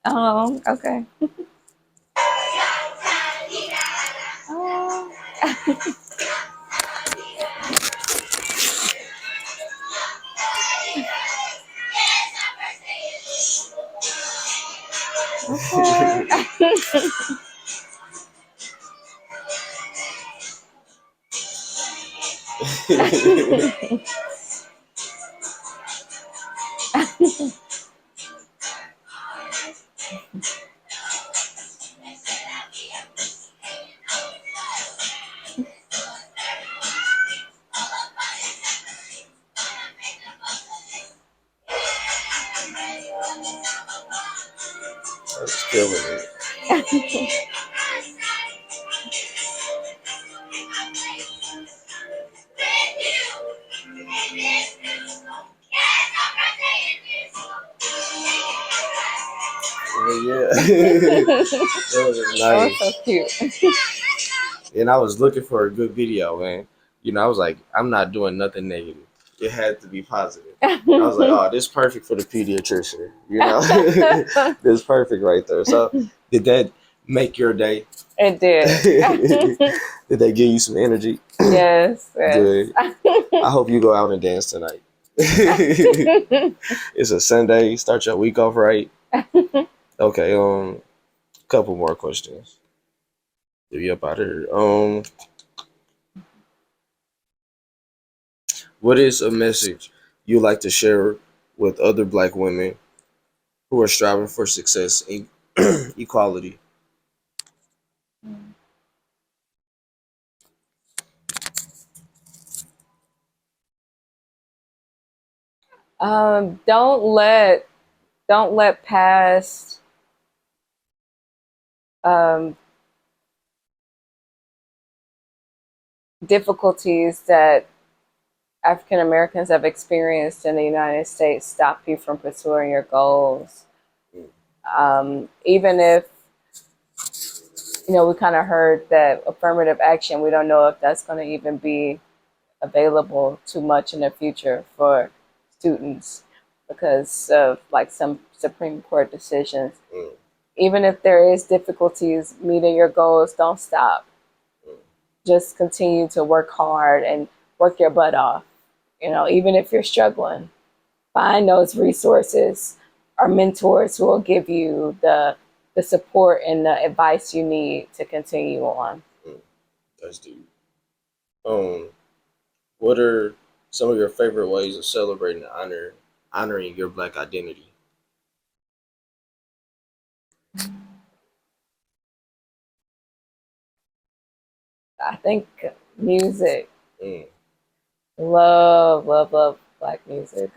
Oh, okay. Oh. Okay. That's killing it. Well, yeah, that was Oh, so nice. cute. And I was looking for a good video, man. I was like, I'm not doing nothing negative. It had to be positive. I was like, oh, this is perfect for the pediatrician. This is perfect right there. So, did that make your day? It did. Did they give you some energy? Yes, yes. Good. I hope you go out and dance tonight. It's a Sunday. Start your week off right. Okay. Couple more questions. Get you up out of here. What is a message you like to share with other Black women who are striving for success and equality? Don't let past um, difficulties that African Americans have experienced in the United States stop you from pursuing your goals. Even if we kind of heard that affirmative action, we don't know if that's going to even be available too much in the future for students because of like some Supreme Court decisions. Mm, Even if there is difficulties meeting your goals, don't stop. mm. Just continue to work hard and work your butt off. Even if you're struggling, find those resources or mentors who will give you the support and the advice you need to continue on. Mm. That's deep. Um, what are some of your favorite ways of celebrating and honoring your Black identity? I think music, Mm. love, love, love Black music.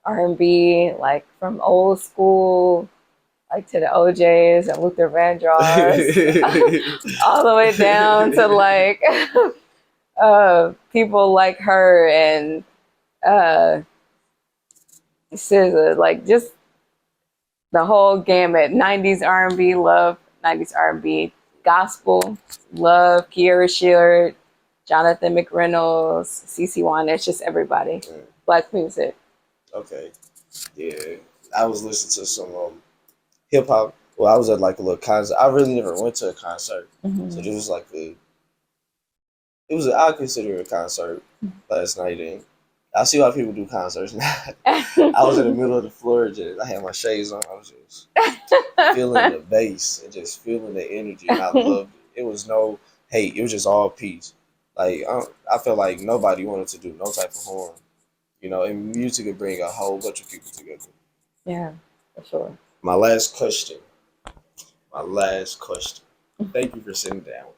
R&B, like from old school, like to the OJs and Luther Vandross, all the way down to like people like her and uh, SZA, like just the whole gamut. 90s R&B, love 90s R&B, gospel, love Kiera Sheard, Jonathan McReynolds, CeCe Winans. It's just everybody. Black music. Okay. Yeah. I was listening to some hip hop. Well, I was at like a little concert. I really never went to a concert. Mm-hmm. So this was like I consider it a concert last night, and I see why people do concerts now. I was in the middle of the floor, just I had my shades on. I was just feeling the bass and just feeling the energy, and I loved it. It was no hate. It was just all peace. Like I felt like nobody wanted to do no type of harm, and music could bring a whole bunch of people together. Yeah, for sure. My last question. My last question. Thank you for sitting down with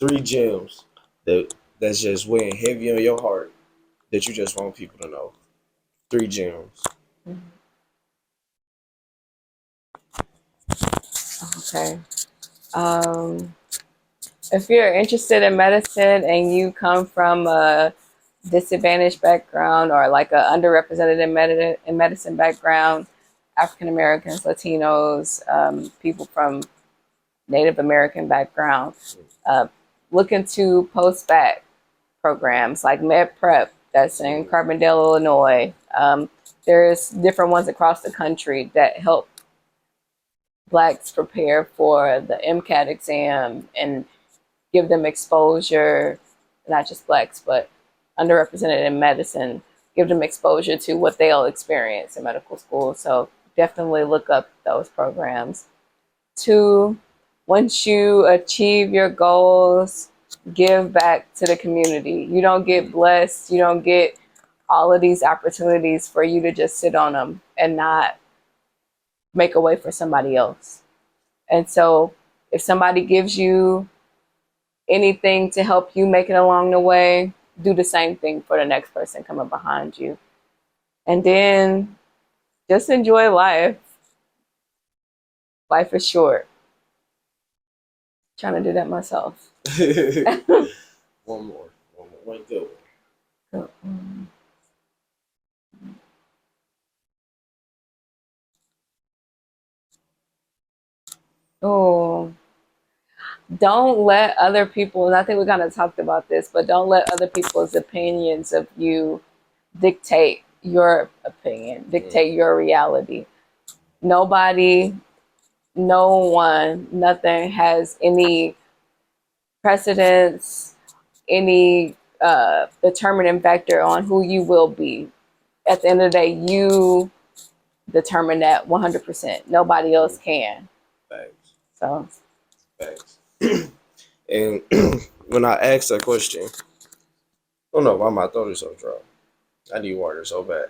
us. 3 gems that's just weighing heavy on your heart that you just want people to know. 3 gems. Okay. If you're interested in medicine and you come from a disadvantaged background or like a underrepresented in medicine background, African Americans, Latinos, people from Native American background, look into post-bac programs like Med Prep that's in Carbondale, Illinois. There's different ones across the country that help Blacks prepare for the MCAT exam and give them exposure, not just Blacks, but underrepresented in medicine, give them exposure to what they'll experience in medical school. So definitely look up those programs. 2, once you achieve your goals, give back to the community. You don't get blessed. You don't get all of these opportunities for you to just sit on them and not make a way for somebody else. And so if somebody gives you anything to help you make it along the way, do the same thing for the next person coming behind you. And then just enjoy life. Life is short. Trying to do that myself. One more. One good one. Oh, don't let other people, and I think we kind of talked about this, but don't let other people's opinions of you dictate your opinion, dictate your reality. Nobody, no one, nothing has any precedence, any determining factor on who you will be. At the end of the day, you determine that 100%. Nobody else can. Thanks. So. Thanks. And when I asked that question, I don't know why my throat is so dry. I need water so bad.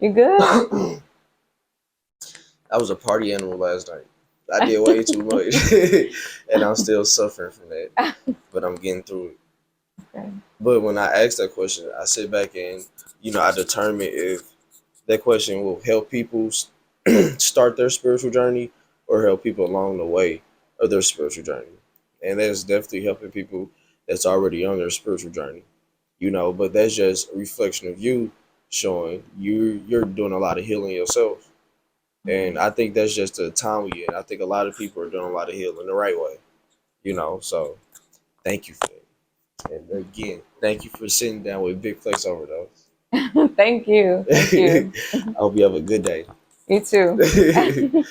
You good? I was a party animal last night. I did way too much. And I'm still suffering from that. But I'm getting through it. Okay. But when I ask that question, I sit back and, I determine if that question will help people start their spiritual journey or help people along the way of their spiritual journey. And that's definitely helping people that's already on their spiritual journey, but that's just a reflection of you showing you're doing a lot of healing yourself. And I think that's just the time we in. I think a lot of people are doing a lot of healing the right way, so thank you for that. And again, thank you for sitting down with Big Flex Overdose. Thank you. Thank you. I hope you have a good day. You too.